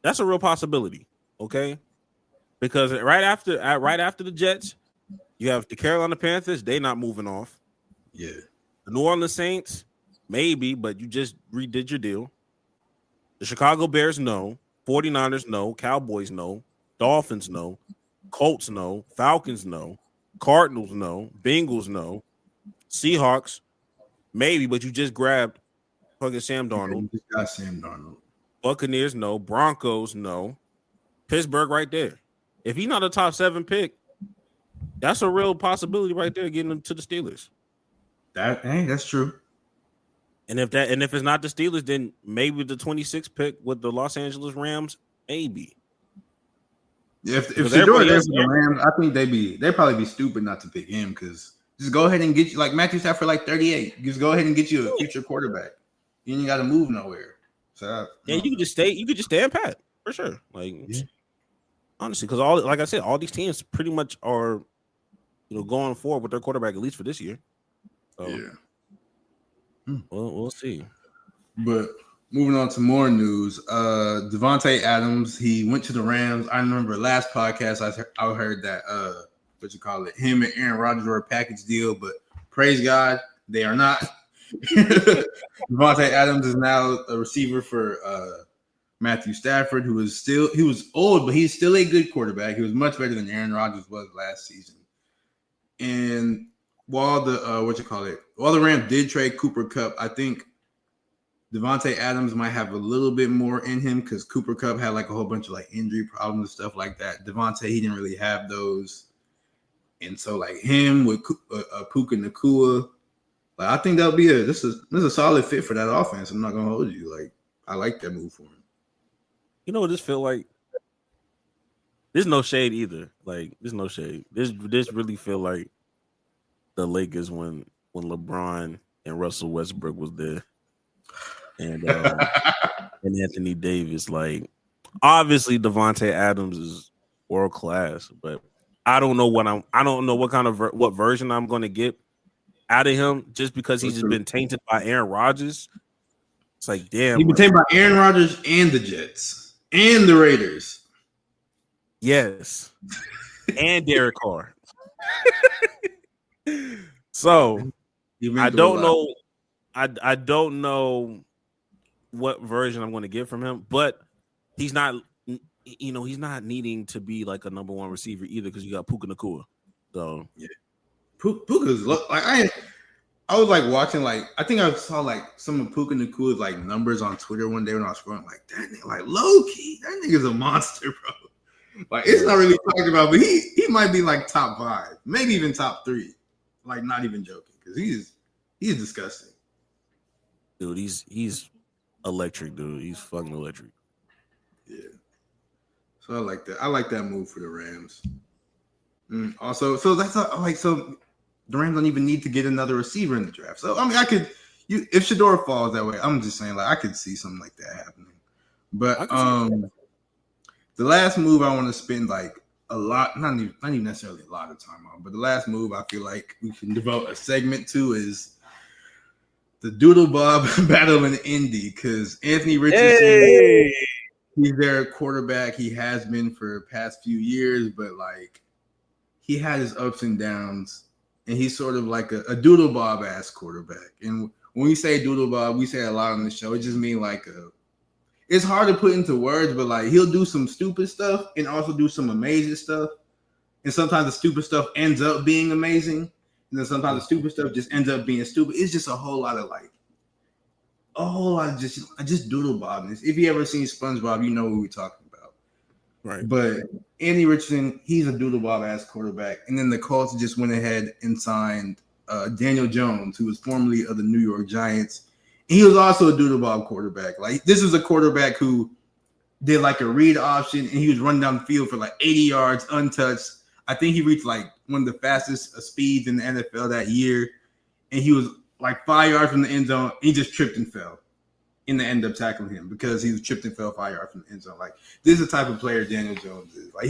that's a real possibility. Okay, because right after the Jets, you have the Carolina Panthers. They not moving off. Yeah, the New Orleans Saints maybe, but you just redid your deal. The Chicago Bears, no. 49ers, no. Cowboys, no. Dolphins, no. Colts, no. Falcons, no. Cardinals, no. Bengals, no. Seahawks, maybe, but you just grabbed fucking Sam Darnold. You just got Sam Darnold. Buccaneers, no. Broncos, no. Pittsburgh right there. If he's not a top 7 pick, that's a real possibility right there getting him to the Steelers. That's true. And if it's not the Steelers, then maybe the 26th pick with the Los Angeles Rams, maybe. If Shedeur is the Rams, I think they'd probably be stupid not to pick him, because just go ahead and get you like Matthew Stafford like 38. Just go ahead and get you a future quarterback. You ain't got to move nowhere. So you could just stay. You could just stay in pat for sure. Like honestly, because like I said, all these teams pretty much are, going forward with their quarterback at least for this year. So, yeah. We'll see. But moving on to more news, Devontae Adams, he went to the Rams. I remember last podcast I heard that him and Aaron Rodgers were a package deal, but praise God, they are not. Devontae Adams is now a receiver for Matthew Stafford, he was old, but he's still a good quarterback. He was much better than Aaron Rodgers was last season. And while the Rams did trade Cooper Kupp, I think Devontae Adams might have a little bit more in him because Cooper Kupp had like a whole bunch of like injury problems and stuff like that. Devontae, he didn't really have those. And so like him with Puka Nacua, like I think that'll be this is a solid fit for that offense. I'm not gonna hold you. Like I like that move for him. You know what this feel like? There's no shade either. Like there's no shade. This really feel like the Lakers when LeBron and Russell Westbrook was there. And and Anthony Davis, like obviously Devontae Adams is world class, but I don't know what what version I'm going to get out of him just because he's just been tainted by Aaron Rodgers. It's like damn, he's been tainted by Aaron Rodgers and the Jets and the Raiders. Yes, and Derek Carr. So I don't know. I don't know what version I'm going to get from him, but he's not, he's not needing to be like a number one receiver either because you got Puka Nacua. So yeah, Puka's like I was like watching like I think I saw like some of Puka Nacua's like numbers on Twitter one day when I was scrolling like that nigga like low key that nigga's a monster, bro. Like it's not really talked about, but he might be like top 5, maybe even top 3. Like not even joking because he's disgusting. Dude, he's electric, dude. He's fucking electric. Yeah. So I like that. I like that move for the Rams. Also, so that's so the Rams don't even need to get another receiver in the draft. So I mean, if Shedeur falls that way, I'm just saying like I could see something like that happening. But the last move I want to spend like a lot, not even necessarily a lot of time on, but the last move I feel like we can devote a segment to is the Doodlebob battle in Indy because Anthony Richardson, he's their quarterback. He has been for the past few years, but like he had his ups and downs, and he's sort of like a Doodlebob ass quarterback. And when we say Doodlebob, we say a lot on the show. It just means like it's hard to put into words, but like he'll do some stupid stuff and also do some amazing stuff. And sometimes the stupid stuff ends up being amazing. And then sometimes the stupid stuff just ends up being stupid. It's just a whole lot of just Doodlebob. If you ever seen SpongeBob, you know what we're talking about. Right. But Andy Richardson, he's a Doodlebob ass quarterback. And then the Colts just went ahead and signed Daniel Jones, who was formerly of the New York Giants. And he was also a Doodlebob quarterback. Like this is a quarterback who did like a read option and he was running down the field for like 80 yards untouched. I think he reached like one of the fastest speeds in the NFL that year. And he was like 5 yards from the end zone. He just tripped and fell. And they ended up tackling him because he was tripped and fell 5 yards from the end zone. Like this is the type of player Daniel Jones is. Like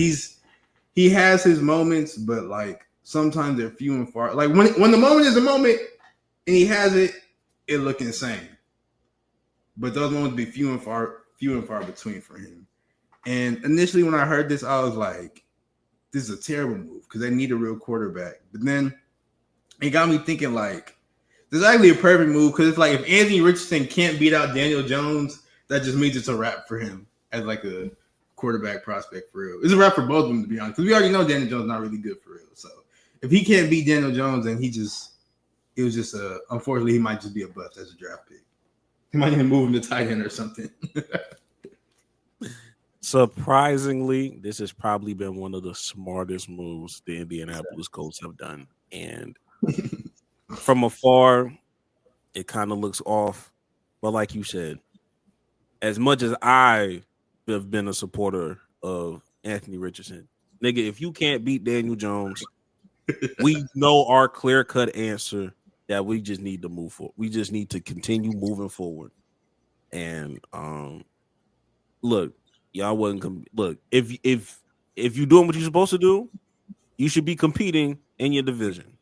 he has his moments, but like sometimes they're few and far. Like when the moment is a moment and he has it, it look insane. But those moments be few and far between for him. And initially when I heard this, I was like, this is a terrible move because they need a real quarterback. But then it got me thinking like, this is actually a perfect move because it's like if Anthony Richardson can't beat out Daniel Jones, that just means it's a wrap for him as like a quarterback prospect for real. It's a wrap for both of them, to be honest, because we already know Daniel Jones is not really good for real. So if he can't beat Daniel Jones, then unfortunately, he might just be a bust as a draft pick. He might even move him to tight end or something. Surprisingly, this has probably been one of the smartest moves the Indianapolis Colts have done. And from afar, it kind of looks off. But like you said, as much as I have been a supporter of Anthony Richardson, nigga, if you can't beat Daniel Jones, we know our clear-cut answer that we just need to move forward. We just need to continue moving forward. And look, y'all wasn't look, if you're doing what you're supposed to do, you should be competing in your division.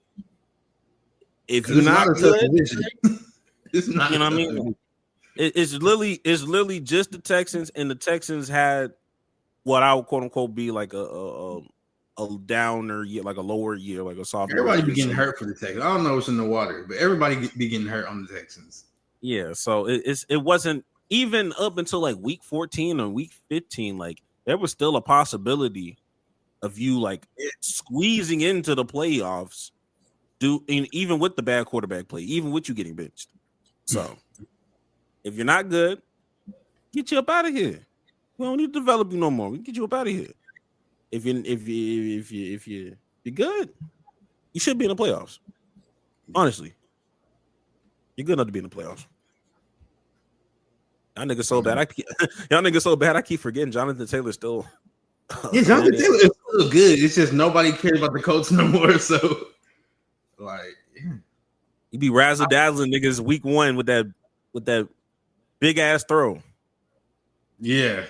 If you're not good, it's not, you know what I mean? It's literally just the Texans, and the Texans had what I would quote unquote be like a downer year, like a lower year, like a sophomore. Everybody be getting hurt for the Texans. I don't know what's in the water, but everybody be getting hurt on the Texans. Yeah, so it wasn't even up until like week 14 or week 15. Like there was still a possibility of you like squeezing into the playoffs. Even with the bad quarterback play, even with you getting benched. So If you're not good, get you up out of here. We don't need to develop you no more. We can get you up out of here. If you're good, you should be in the playoffs. Honestly, you're good enough to be in the playoffs. Y'all niggas so bad. I keep forgetting Jonathan Taylor still. Yeah, Jonathan Taylor is still good. It's just nobody cares about the Colts no more. So, like, yeah. You be razzle dazzling niggas week 1 with that big ass throw. Yeah.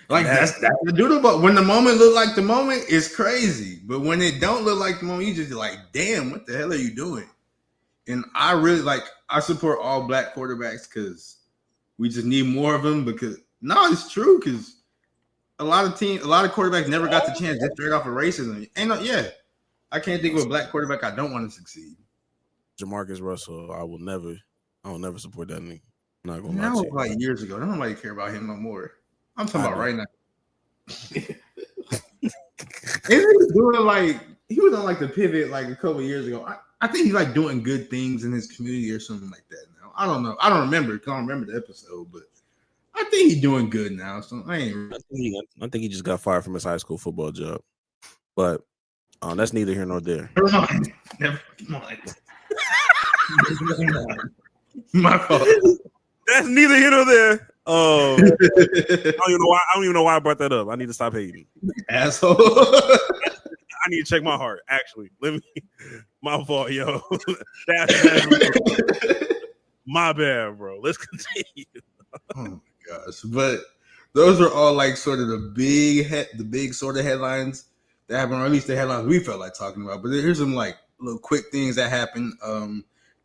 Like that's the Doodlebop. When the moment look like the moment, it's crazy. But when it don't look like the moment, you just like, damn, what the hell are you doing? And I really I support all black quarterbacks because we just need more of them. Because it's true. Because a lot of quarterbacks never got the chance just straight off of racism. I can't think of a black quarterback I don't want to succeed. Jamarcus Russell, I will never support that nigga. I'm not gonna That was lie to you. like years ago. Nobody care about him no more. I'm talking about right now. He was on like the pivot like a couple years ago. I think he's like doing good things in his community or something like that now. I don't know. I don't remember because I don't remember the episode, but I think he's doing good now. So I think he just got fired from his high school football job. But that's neither here nor there. Come on. My fault. That's neither here nor there. I don't even know why I brought that up. I need to stop hating. Asshole. I need to check my heart. Actually, my fault, yo. That's my bad, bro. Let's continue. Oh my gosh! But those are all like sort of the big sort of headlines that happened, or at least the headlines we felt like talking about. But here's some like little quick things that happened.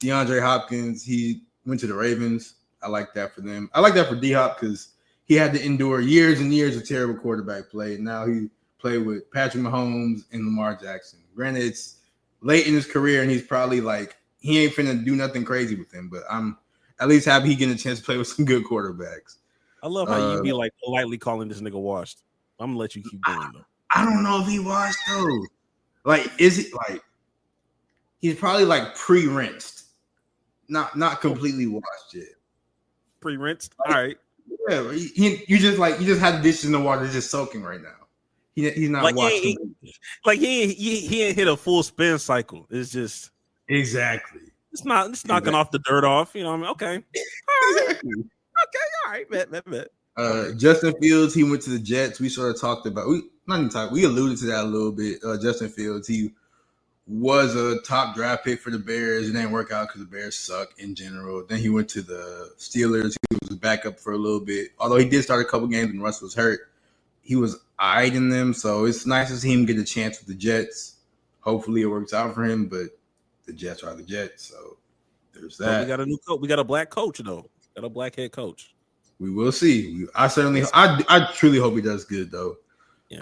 DeAndre Hopkins, he went to the Ravens. I like that for them. I like that for D-Hop because he had to endure years and years of terrible quarterback play. And now he played with Patrick Mahomes and Lamar Jackson. Granted, it's late in his career, and he's probably like, he ain't finna do nothing crazy with him. But I'm at least happy he getting a chance to play with some good quarterbacks. I love how you be like politely calling this nigga washed. I'm gonna let you keep going though. I don't know if he washed though. Like, is it like he's probably like pre-rinsed, not completely washed yet. Pre-rinsed. All right. Yeah, you just have the dishes in the water just soaking right now. He's not like washing. He ain't hit a full spin cycle. It's just exactly. It's knocking off the dirt off. You know what I mean? Okay. Exactly. Okay. All right. Bet. Justin Fields, he went to the Jets. We sort of talked about we alluded to that a little bit. Justin Fields, he was a top draft pick for the Bears. It didn't work out because the Bears suck in general. Then he went to the Steelers. He was a backup for a little bit. Although he did start a couple games when Russ was hurt. He was eyed in them. So it's nice to see him get a chance with the Jets. Hopefully it works out for him, but the Jets are the Jets. So there's that. Well, we got a new coach. We got a black coach, though. Got a black head coach. We will see. I truly hope he does good, though. Yeah.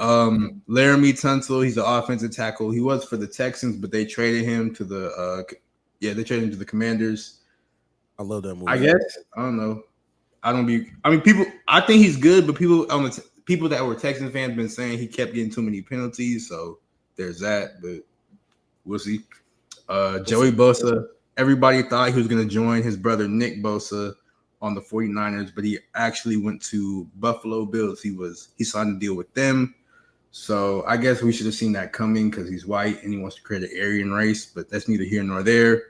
Laramie Tunsil, he's an offensive tackle. He was for the Texans, but they traded him to the Commanders. I love that movie. I guess I don't know. I think he's good, but people that were Texans fans been saying he kept getting too many penalties. So there's that, but we'll see. Joey Bosa. Everybody thought he was going to join his brother Nick Bosa on the 49ers, but he actually went to Buffalo Bills. He signed a deal with them. So I guess we should have seen that coming because he's white and he wants to create an Aryan race, but that's neither here nor there.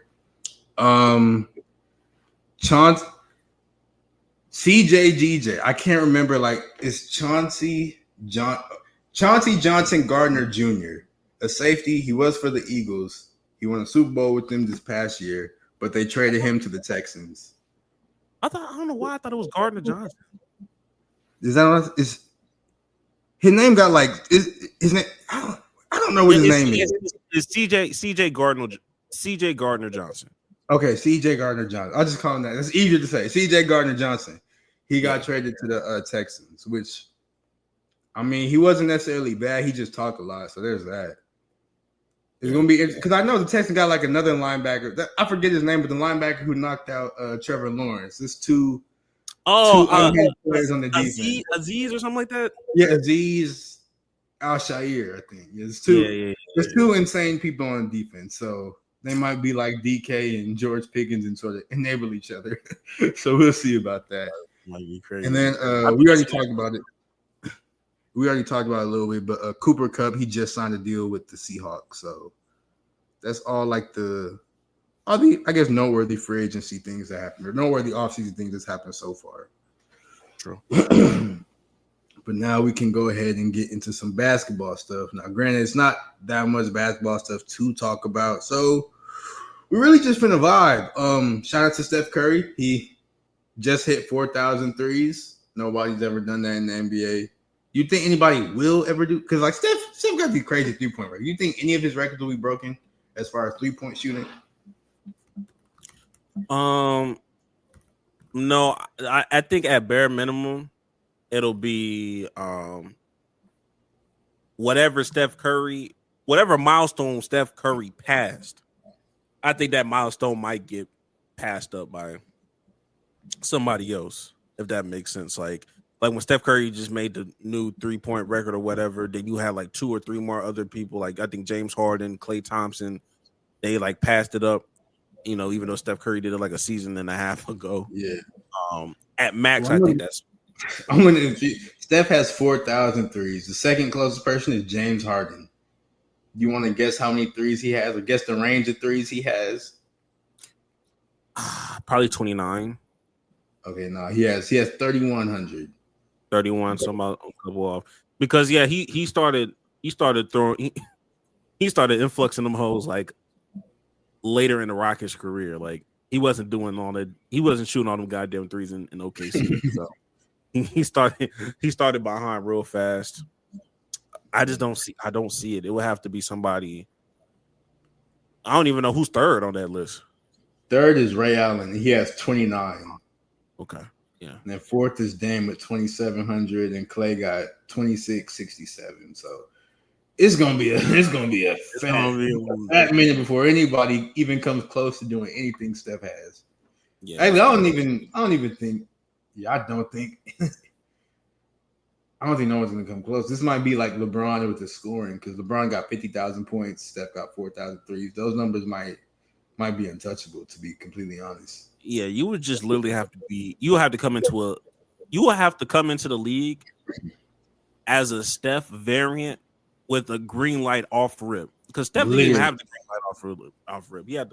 CJGJ. I can't remember, it's Chauncey Johnson Gardner Jr., a safety. He was for the Eagles. He won a Super Bowl with them this past year, but they traded him to the Texans. I don't know why I thought it was Gardner Johnson. Is that what is his name? Got his name? I don't know what his name is. It's CJ Gardner Johnson. Okay, CJ Gardner Johnson. I'll just call him that. It's easier to say. CJ Gardner Johnson. He got traded to the Texans, which, I mean, he wasn't necessarily bad. He just talked a lot. So there's that. It's going to be – because I know the Texans got another linebacker. I forget his name, but the linebacker who knocked out Trevor Lawrence. There's two players on the defense. Aziz or something like that? Yeah, Aziz Al-Shair, I think. There's two insane people on defense. So They might be like DK and George Pickens and sort of enable each other. So we'll see about that. Might be crazy. And then we already talked about it. We already talked about it a little bit, but Cooper Kupp, he just signed a deal with the Seahawks. So that's all like all the, I guess, noteworthy free agency things that happened, or noteworthy offseason things that's happened so far. True. But now we can go ahead and get into some basketball stuff. Now, granted, it's not that much basketball stuff to talk about. So we're really just finna vibe. Shout out to Steph Curry. He just hit 4,000 threes. Nobody's ever done that in the NBA. You think anybody will ever do? Because like Steph got these crazy 3-point records. You think any of his records will be broken as far as 3-point shooting? No, I think at bare minimum, it'll be whatever milestone Steph Curry passed. I think that milestone might get passed up by somebody else, if that makes sense. Like when Steph Curry just made the new 3-point record or whatever, then you had like 2 or 3 more other people. Like I think James Harden, Klay Thompson, they like passed it up. You know, even though Steph Curry did it like a season and a half ago. Yeah. At max, I think that's. Steph has 4,000 threes. The second closest person is James Harden. You want to guess how many threes he has, or guess the range of threes he has? Probably 29. Okay, no, he has 3,100. 31, so about a couple off. Because he started throwing he started influxing them hoes like later in the Rockets career. Like he wasn't doing all that. He wasn't shooting all them goddamn threes in OKC. So he started behind real fast. I don't see it. It would have to be somebody. I don't even know who's third on that list. Third is Ray Allen. He has 29. Okay. Yeah. And then fourth is Dame with 2,700, and Klay got 2,667. So it's gonna be a fat minute before anybody even comes close to doing anything Steph has. Yeah. I don't even think. Yeah, I don't think no one's gonna come close. This might be like LeBron with the scoring, because LeBron got 50,000 points, Steph got 4,000 threes. Those numbers might be untouchable, to be completely honest. Yeah, you would just literally have to be. You will have to come into the league as a Steph variant with a green light off rip, because Steph didn't even have the green light off rip. He had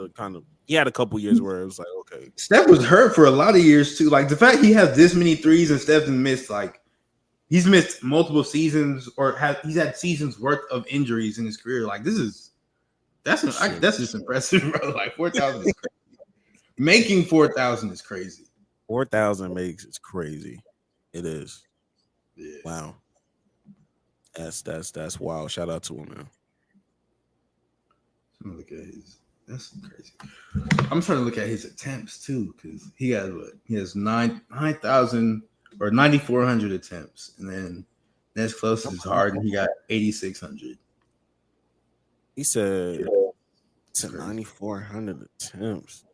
a couple years where it was like, okay. Steph was hurt for a lot of years too. Like the fact he has this many threes and Steph missed he's missed multiple seasons, or he's had seasons worth of injuries in his career. Like that's just impressive, bro. Like 4,000 is crazy. Making 4,000 is crazy. 4,000 makes it's crazy. It is. Yeah. Wow. That's wild. Shout out to him, man. I'm look at his. That's crazy. I'm trying to look at his attempts too, because he has 9,000 or 9,400 attempts, and then next closest is Harden. He got 8,600. He said 9,400 attempts.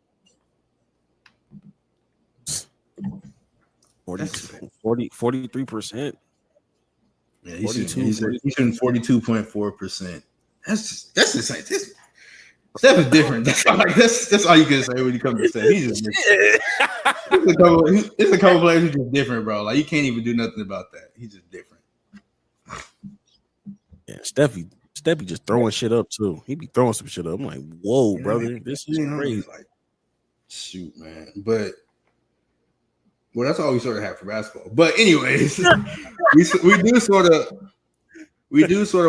43%. Yeah, he's shooting 42.4%. That's insane. Steph is different. That's all you can say when you come to Steph. He's just different. It's a couple players who's just different, bro. Like you can't even do nothing about that. He's just different. Yeah, Steffi just throwing shit up too. He be throwing some shit up. I'm like, whoa, brother, this is crazy. Like, shoot, man. But that's all we sort of have for basketball. But anyways, we do sort of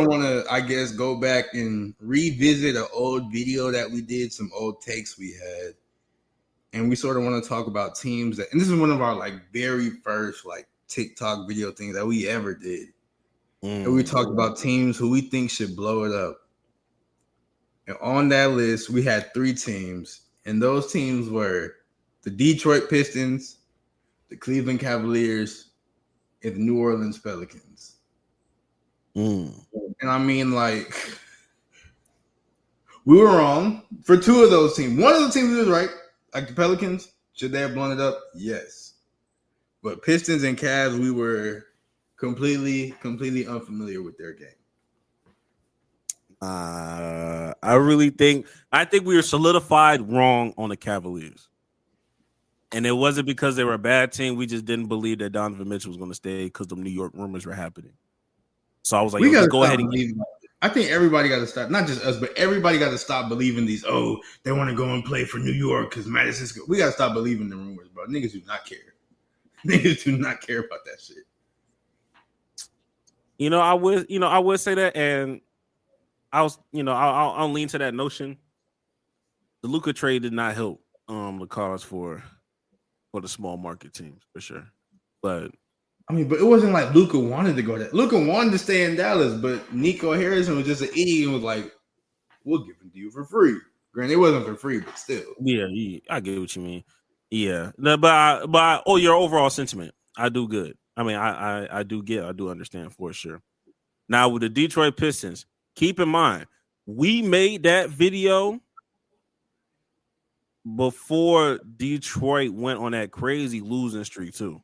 want to, I guess, go back and revisit an old video that we did, some old takes we had, and we sort of want to talk about teams that. And this is one of our very first TikTok video things that we ever did. And we talked about teams who we think should blow it up. And on that list, we had 3 teams, and those teams were the Detroit Pistons, the Cleveland Cavaliers, and the New Orleans Pelicans. And I mean, we were wrong for 2 of those teams. One of the teams was right, like the Pelicans. Should they have blown it up? Yes. But Pistons and Cavs, we were completely unfamiliar with their game. I think we were solidified wrong on the Cavaliers. And it wasn't because they were a bad team. We just didn't believe that Donovan Mitchell was going to stay because the New York rumors were happening. So I was like, we got to go ahead and believing. I think everybody got to stop, not just us, but everybody got to stop believing these. Oh, they want to go and play for New York because Madison's. We got to stop believing the rumors, bro. Niggas do not care. Niggas do not care about that shit. I would say that, and I'll lean to that notion. The Luka trade did not help the cause for the small market teams for sure. But it wasn't like Luka wanted to go there. Luka wanted to stay in Dallas, but Nico Harrison was just an idiot and was like, "We'll give it to you for free." Granted, it wasn't for free, but still. Yeah, I get what you mean. Yeah, no, but your overall sentiment, I do good. I mean, I do understand for sure. Now with the Detroit Pistons, keep in mind we made that video before Detroit went on that crazy losing streak too.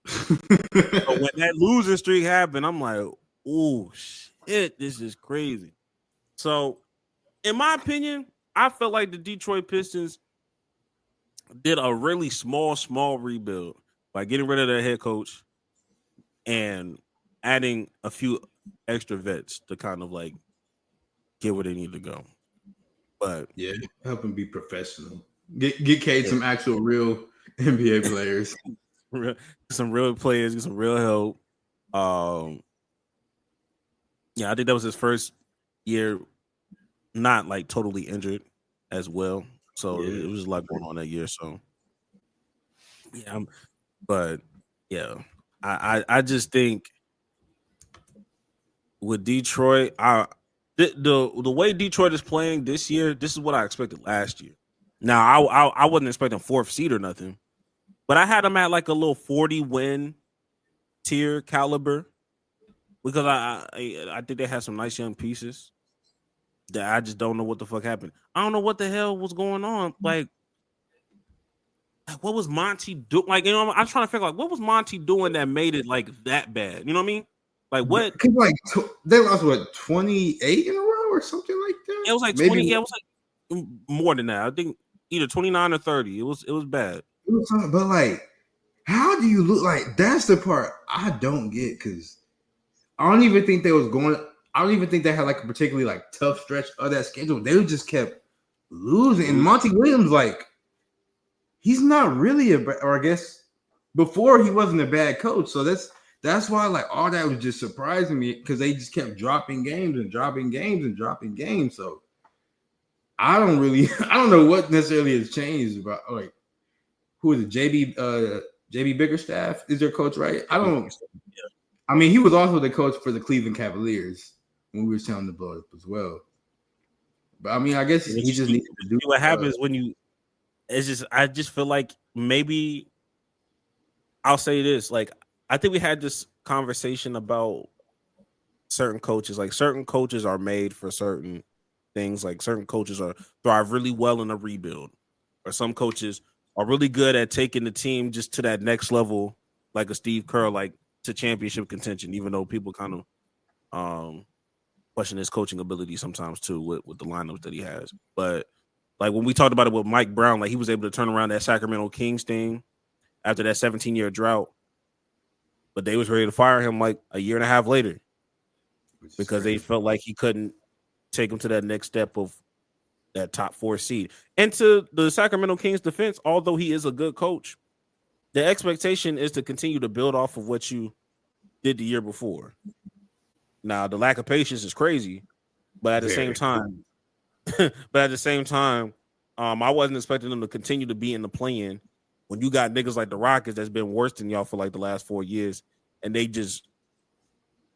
So when that losing streak happened, I'm like, oh shit, this is crazy. So, in my opinion, I felt like the Detroit Pistons did a really small rebuild by getting rid of their head coach and adding a few extra vets to kind of like get where they need to go. But yeah, help them be professional. Get Cade some actual real NBA players. Some real players, get some real help. I think that was his first year not like totally injured as well. So it was a lot going on that year. So I just think with Detroit, the way Detroit is playing this year, this is what I expected last year. Now I wasn't expecting fourth seed or nothing, but I had them at like a little 40 win tier caliber because I think they had some nice young pieces that I just don't know what the fuck happened. I don't know what the hell was going on. Like what was Monty doing? Like, I'm trying to figure out what was Monty doing that made it like that bad. You know what I mean? Like what? They lost 28 in a row or something like that. It was like 20. Yeah, it was like more than that. I think either 29 or 30. It was bad. But like, how do you look like? That's the part I don't get because I don't even think they was going. I don't even think they had like a particularly like tough stretch of that schedule. They just kept losing. And Monty Williams, like, he's not really or I guess before he wasn't a bad coach. So that's why like all that was just surprising me because they just kept dropping games and dropping games and dropping games. So I don't know what necessarily has changed about like who is it? JB Bickerstaff is their coach, right? I mean, he was also the coach for the Cleveland Cavaliers when we were telling the blow up as well. But I mean, I guess he just needs to do what happens when you. It's just I just feel like maybe I'll say this. Like I think we had this conversation about certain coaches. Like certain coaches are made for certain things. Like certain coaches thrive really well in a rebuild, or some coaches are really good at taking the team just to that next level, like a Steve Kerr, like to championship contention. Even though people kind of question his coaching ability sometimes too with the lineups that he has, but. Like when we talked about it with Mike Brown, like he was able to turn around that Sacramento Kings thing after that 17-year drought, but they was ready to fire him like a year and a half later because they felt like he couldn't take him to that next step of that top 4 seed. And to the Sacramento Kings defense, although he is a good coach, the expectation is to continue to build off of what you did the year before. Now, the lack of patience is crazy, but at the same time, I wasn't expecting them to continue to be in the play-in when you got niggas like the Rockets that's been worse than y'all for like the last 4 years, and they just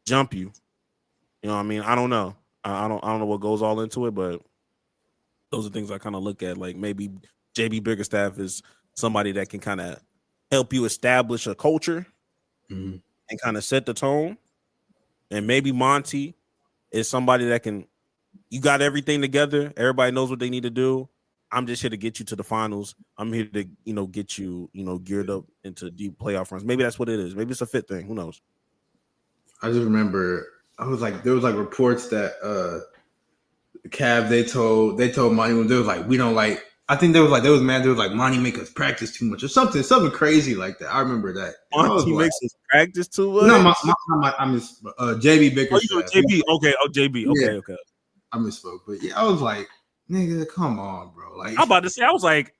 jump you. You know what I mean? I don't know. I don't know what goes all into it, but those are things I kind of look at. Like maybe JB Bickerstaff is somebody that can kind of help you establish a culture and kind of set the tone, and maybe Monty is somebody that can. You got everything together. Everybody knows what they need to do. I'm just here to get you to the finals. I'm here to, get you, geared up into deep playoff runs. Maybe that's what it is. Maybe it's a fit thing. Who knows? I just remember there was like reports that Cavs, they told Monty when they was like, we don't like. I think they was mad. They was like, Monty make us practice too much or something crazy like that. I remember that. Monty makes us practice too much. No, I miss JB Bickerstaff. Oh, JB. Okay. Oh, JB. Okay. Okay. I misspoke, but yeah, I was like, nigga, come on, bro. Like, I'm about to say, I was like,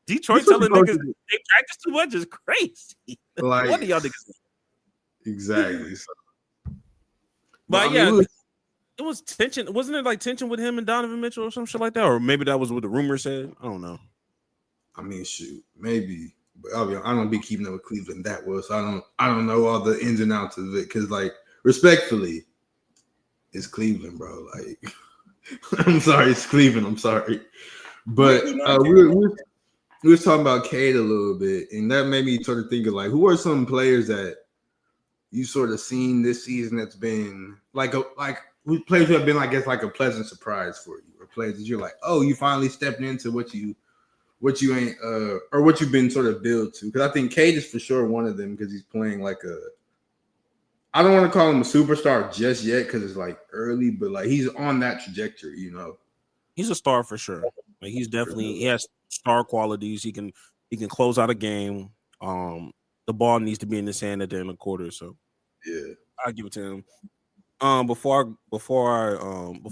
Detroit telling niggas they practice too much is crazy. Like, what do y'all niggas say? Exactly. So. But yeah, it was tension. Wasn't it like tension with him and Donovan Mitchell or some shit like that? Or maybe that was what the rumor said. I don't know. I mean, shoot, maybe. But I don't be keeping up with Cleveland that well, so I don't know all the ins and outs of it. Because, like, respectfully, it's Cleveland, bro. Like, I'm sorry, it's Cleveland. I'm sorry, but we was talking about Cade a little bit, and that made me sort of think of like, who are some players that you sort of seen this season that's been players who have been, I guess, like a pleasant surprise for you, or players that you're like, oh, you finally stepped into what you ain't or what you've been sort of built to. Because I think Cade is for sure one of them because he's playing like I don't want to call him a superstar just yet because it's like early, but like he's on that trajectory, you know. He's a star for sure. Like he has star qualities. He can close out a game. The ball needs to be in his hand at the end of the quarter. So yeah, I'll give it to him. Before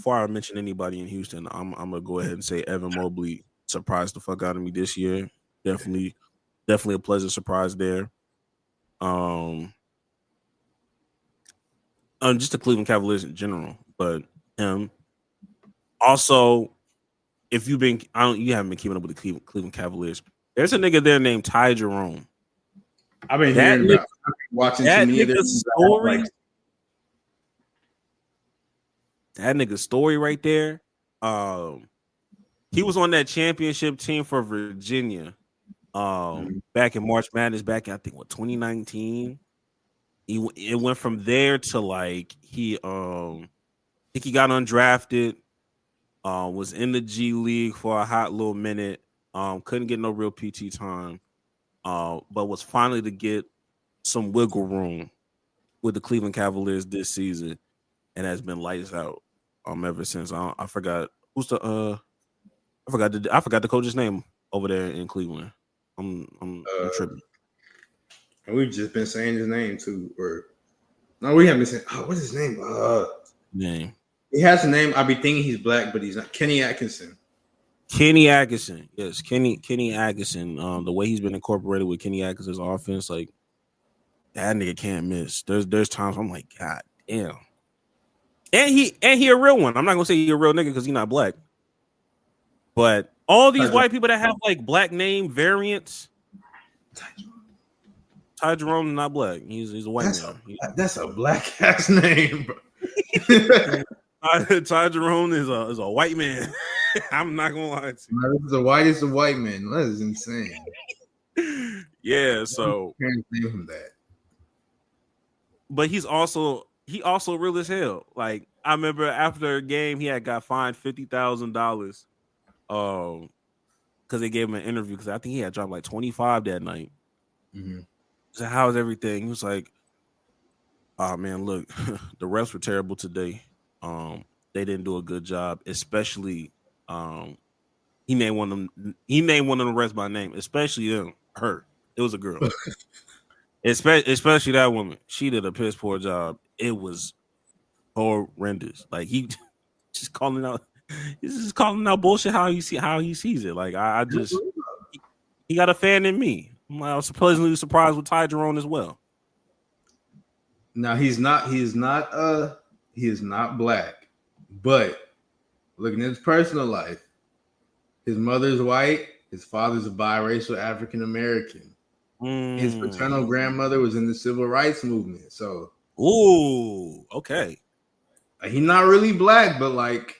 I mention anybody in Houston, I'm gonna go ahead and say Evan Mobley surprised the fuck out of me this year. Definitely a pleasant surprise there. Just the Cleveland Cavaliers in general, but also, if you haven't been keeping up with the Cleveland Cavaliers, there's a nigga there named Ty Jerome. I've been hearing about watching that nigga's story. That nigga's story right there. He was on that championship team for Virginia. Back in March Madness, back in I think 2019. It went from there to like he got undrafted, was in the G League for a hot little minute, couldn't get no real PT time, but was finally to get some wiggle room with the Cleveland Cavaliers this season, and has been lights out ever since. I forgot the coach's name over there in Cleveland. I'm tripping. And we've just been saying his name too, or no, we haven't been saying. Oh, what's his name? Name. He has a name. I be thinking he's black, but he's not. Kenny Atkinson. Kenny Atkinson, yes, Kenny Atkinson. The way he's been incorporated with Kenny Atkinson's offense, like that nigga can't miss. There's times I'm like, God damn. And he a real one. I'm not gonna say he a real nigga because he's not black. But all these white people that have like black name variants. Ty Jerome is not black. He's a white man. That's a black ass name, bro. Ty Jerome is a white man. I'm not gonna lie to you. No, this is the whitest of white men. That is insane. Yeah, so parents name him that. But he also real as hell. Like I remember after a game, he had got fined $50,000 because they gave him an interview because I think he had dropped like 25 that night. Mm-hmm. So how's everything? He was like, "Oh man, look, the refs were terrible today. They didn't do a good job, especially he named one of them refs by name, especially her. It was a girl, especially that woman. She did a piss poor job. It was horrendous. Like he just calling out bullshit how he sees it. Like I just he got a fan in me. I was pleasantly surprised with Ty Jerome as well. Now he is not black, but looking at his personal life, his mother's white, his father's a biracial African American. His paternal grandmother was in the civil rights movement. So, okay. He's not really black, but like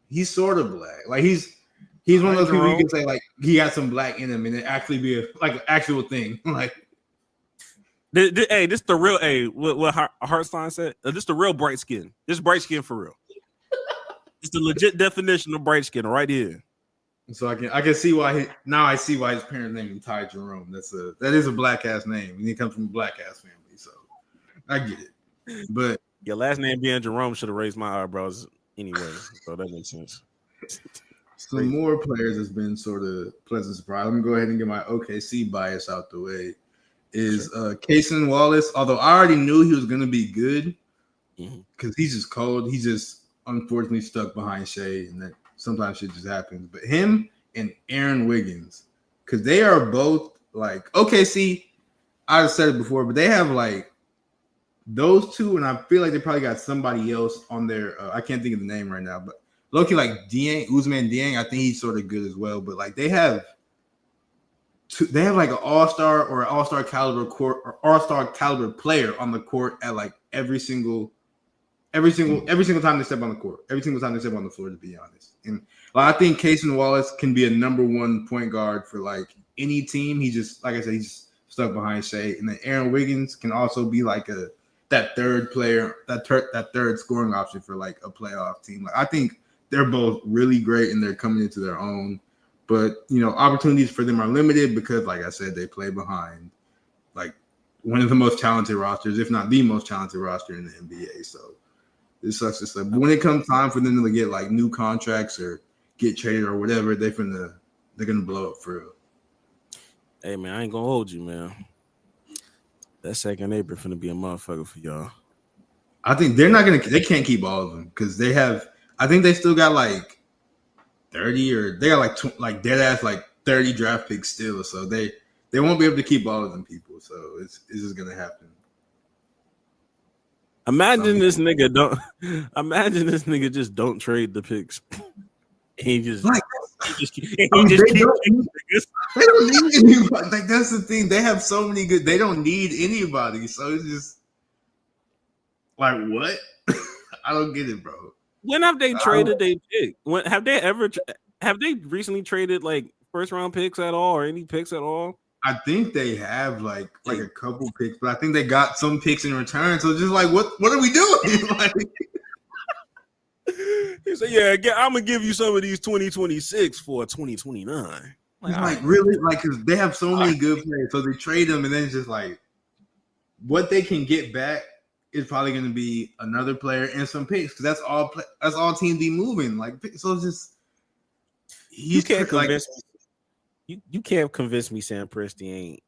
he's sort of black. Like he's one of those people you can say like he got some black in him, and it actually be an actual thing. Like, this the real what Hartstein said. This the real bright skin. This bright skin for real. It's the legit definition of bright skin right here. So I can see why I see why his parents named him Ty Jerome. That is a black ass name, and he comes from a black ass family. So I get it. But your last name being Jerome should have raised my eyebrows anyway, so that makes sense. Some more players has been sort of pleasant surprise. I'm gonna go ahead and get my OKC bias out the way. Is Cason Wallace? Although I already knew he was gonna be good because he's just cold. He's just unfortunately stuck behind Shea, and that sometimes shit just happens. But him and Aaron Wiggins, because they are both like OKC. I've said it before, but they have like those two, and I feel like they probably got somebody else on their. I can't think of the name right now, but looking like Usman Dieng, I think he's sort of good as well. But like they have like an all-star or an all-star caliber court or all-star caliber player on the court at like every single time they step on the court, every single time they step on the floor, to be honest. And like, I think Cason Wallace can be a number one point guard for like any team. He just, like I said, he's just stuck behind Shea. And then Aaron Wiggins can also be like that third player, that third scoring option for like a playoff team. Like I think they're both really great and they're coming into their own. But, you know, opportunities for them are limited because, like I said, they play behind like one of the most talented rosters, if not the most talented roster in the NBA. So it sucks to say. But when it comes time for them to get like new contracts or get traded or whatever, they're gonna blow up for real. Hey man, I ain't gonna hold you, man. That second April finna be a motherfucker for y'all. I think they can't keep all of them because I think they still got like 30 or they got like dead ass like 30 draft picks still, so they won't be able to keep all of them people. So it's just gonna happen. Imagine this nigga just don't trade the picks. He just keeps they don't need anybody. Like that's the thing. They have so many good. They don't need anybody. So it's just like what? I don't get it, bro. When have they traded their pick? When have they recently traded like first round picks at all or any picks at all? I think they have like a couple picks, but I think they got some picks in return. So just like what are we doing? Like he said, "Yeah, I'm gonna give you some of these 2026 for 2029." Like really, like because they have so many good players, so they trade them, and then it's just like what they can get back is probably going to be another player and some picks because that's all teams be moving. Like so, it's just you can't convince me. You can't convince me Sam Presti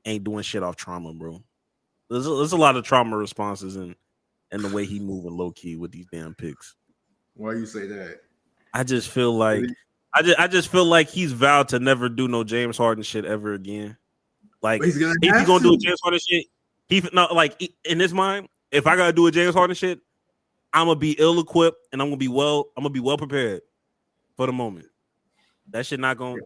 ain't doing shit off trauma, bro. There's a lot of trauma responses and the way he moving low key with these damn picks. Why you say that? I just feel like he's vowed to never do no James Harden shit ever again. Like if he's gonna do a James Harden shit, in his mind, if I gotta do a James Harden shit, I'm gonna be ill equipped and I'm gonna be well prepared for the moment. That shit not gonna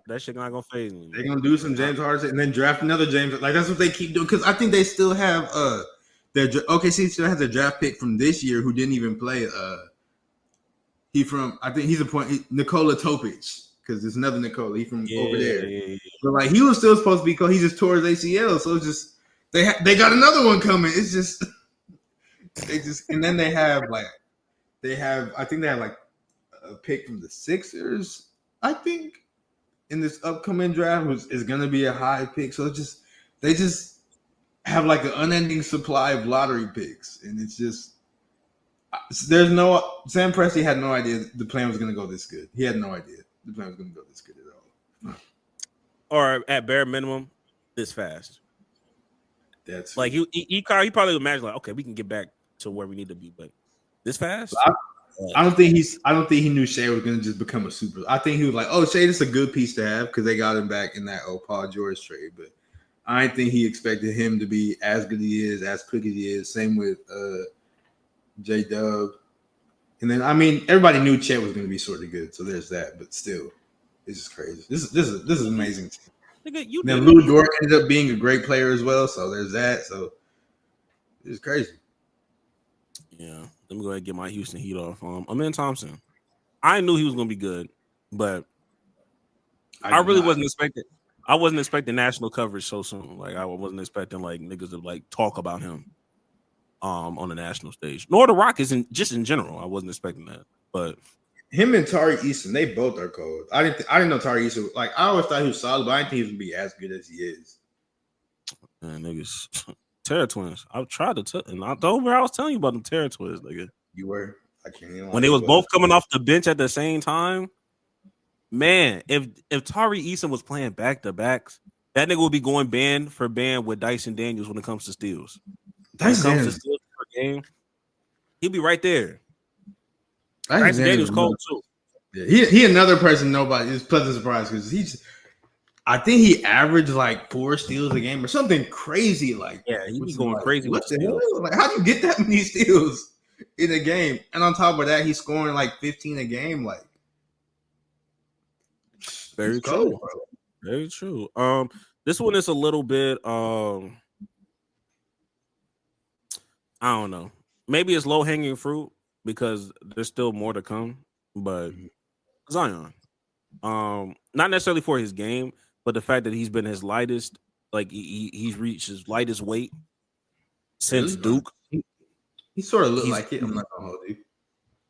phase me. They're gonna do some James Harden and then draft another James. Like that's what they keep doing because I think they still have OKC still has a draft pick from this year who didn't even play. I think he's a point Nikola Topic because there's another Nikola. He's from over there. Yeah. But like he was still supposed to be called. He just tore his ACL, so it's just they got another one coming. It's just and then they have like I think they have like a pick from the Sixers. I think in this upcoming draft is going to be a high pick. So they just have like an unending supply of lottery picks, and it's just Sam Presti had no idea the plan was going to go this good. He had no idea the plan was going to go this good at all. Or at bare minimum, this fast. That's like he probably would imagine like, okay, we can get back to where we need to be, but this fast. I don't think he knew Shea was going to just become a super. I think he was like, oh, Shea, this is a good piece to have because they got him back in that Paul George trade. But I didn't think he expected him to be as good as he is, as quick as he is. Same with J-Dub. And then, I mean, everybody knew Chet was going to be sort of good. So there's that. But still, it's just crazy. This is amazing. Then Lou Dort ended up being a great player as well. So there's that. So it's crazy. Yeah. Let me go ahead and get my Houston Heat off. Amen Thompson. I knew he was going to be good, but I really wasn't expecting. I wasn't expecting national coverage so soon. Like I wasn't expecting like niggas to like talk about him, on the national stage. Nor the Rockets, just in general. I wasn't expecting that. But him and Tari Eason, they both are cold. I didn't know Tari Eason. Like I always thought he was solid, but I didn't think he was gonna be as good as he is. Man, niggas. Terror Twins. I've tried to in October. I was telling you about them Terror Twins, nigga. You were. I can't even. When they was both coming off the bench at the same time, man, if Tari Eason was playing back to backs, that nigga would be going band for band with Dyson Daniels when it comes to steals. When it comes to steals per game, he'll be right there. Dyson Daniels cold too. Yeah, he another person nobody is pleasant surprised because I think he averaged like 4 steals a game or something crazy. Like, yeah, he be going crazy with steals. Like, how do you get that many steals in a game? And on top of that, he's scoring like 15 a game. Like, very true, bro. Very true. This one is a little bit. I don't know. Maybe it's low hanging fruit because there's still more to come. But Zion, not necessarily for his game, but the fact that he's been his lightest, like he's reached his lightest weight since Duke. He sort of looked like it. I'm not gonna hold you.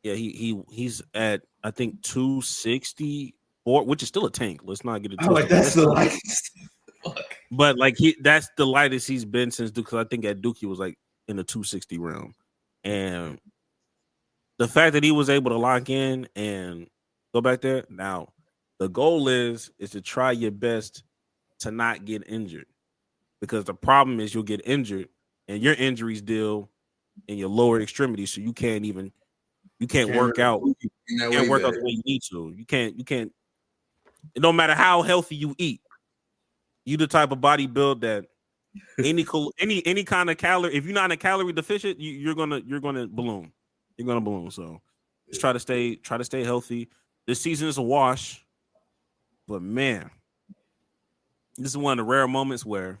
Yeah, he's at I think 264, which is still a tank. Let's not get it. Oh, that's the lightest. But like that's the lightest he's been since Duke. Because I think at Duke he was like in the 260 realm, and the fact that he was able to lock in and go back there. Now, the goal is to try your best to not get injured, because the problem is you'll get injured and your injuries deal in your lower extremities, so you can't work out. You can't work out the way you need to. You can't. It don't matter how healthy you eat. You the type of body build that any kind of calorie. If you're not a calorie deficient, you're gonna balloon. You're gonna balloon. So just try to stay healthy. This season is a wash, but man, this is one of the rare moments where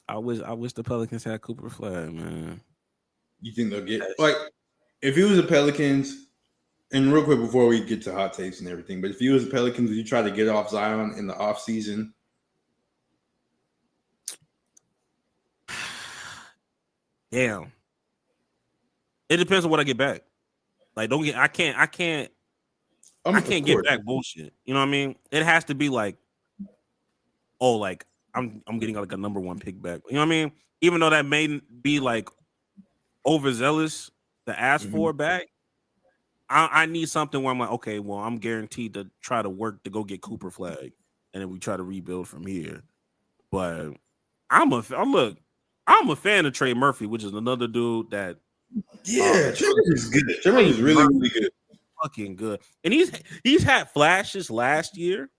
I wish the Pelicans had Cooper Flag, man. You think they'll get like if he was the Pelicans? And real quick before we get to hot takes and everything, but if he was the Pelicans, would you try to get off Zion in the off season? Damn. It depends on what I get back. Like, I can't get back bullshit. You know what I mean? It has to be like, oh, like I'm getting like a number 1 pick back. You know what I mean? Even though that may be like overzealous to ask for back, I need something where I'm like, okay, well, I'm guaranteed to try to work to go get Cooper Flag, and then we try to rebuild from here. But I'm a fan of Trey Murphy, which is another dude that. Yeah, Trey is good. Trey is really, really good. Fucking good. And he's had flashes last year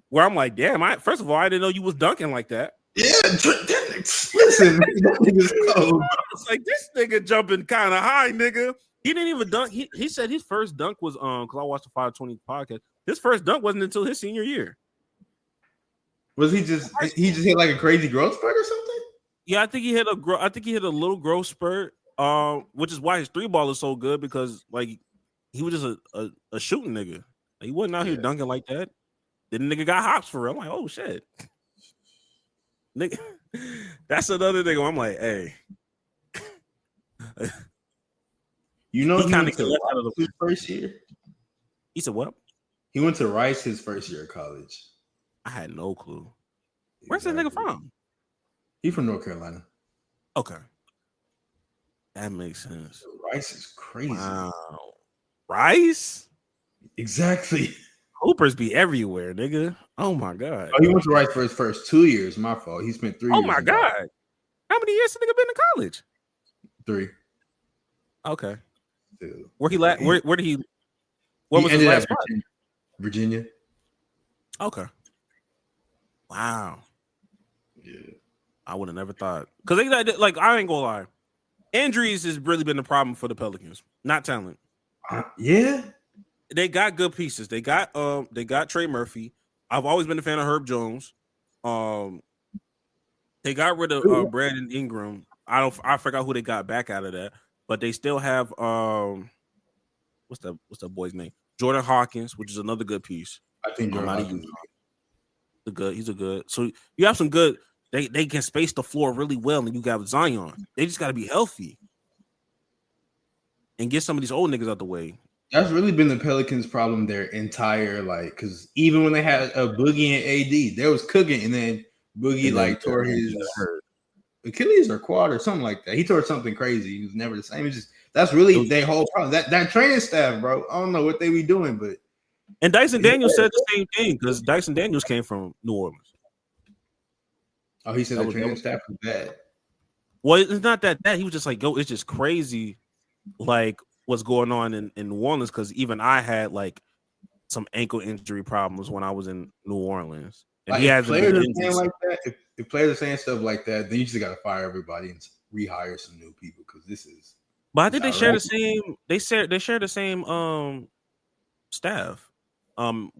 where I'm like, damn, first of all, I didn't know you was dunking like that. Yeah, listen, that nigga's cold. It's like this nigga jumping kind of high, nigga. He didn't even dunk. He said his first dunk was because I watched the 520 podcast. His first dunk wasn't until his senior year. Was he just hit like a crazy growth spurt or something? Yeah, I think he hit a little growth spurt. Which is why his 3-ball is so good, because like he was just a shooting nigga. Like, he wasn't out here dunking like that. Then the nigga got hops for real. I'm like, oh shit, nigga. That's another nigga. I'm like, hey, you know, he kind of out of the first year. He said what? He went to Rice his first year of college. I had no clue. Where's that nigga from? He from North Carolina. Okay. That makes sense. Rice is crazy. Wow. Rice? Exactly. Hoopers be everywhere, nigga. Oh my god. Oh, he went to Rice for his first 2 years. My fault. He spent 3 years. Oh my god. College. How many years has nigga been in college? 3. Okay. Dude. Where did he? What was his last spot? Virginia. Okay. Wow. Yeah. I would have never thought, because like I ain't gonna lie, injuries has really been the problem for the Pelicans, not talent. Yeah, they got good pieces. They got Trey Murphy. I've always been a fan of Herb Jones. They got rid of Brandon Ingram. I forgot who they got back out of that, but they still have what's that boy's name? Jordan Hawkins, which is another good piece. I think Jordan Hawkins. He's a good. So you have some good. They can space the floor really well, and you got Zion. They just got to be healthy and get some of these old niggas out the way. That's really been the Pelicans' problem their entire because even when they had a Boogie and AD, there was cooking, and then Boogie tore his Achilles or quad or something like that. He tore something crazy. He was never the same. It's just That's really their whole problem. That training staff, bro. I don't know what they be doing, but And Dyson Daniels said the same thing because Dyson Daniels came from New Orleans. oh, he said the training staff was bad. Well, it's not that he was just like, yo, it's just crazy, like what's going on in New Orleans. Because even I had like some ankle injury problems when I was in New Orleans. And Like, he if hasn't players been are saying injured. like that, if players are saying stuff like that, then you just got to fire everybody and rehire some new people because this is. But I think they it's share the outrageous. same. They share the same staff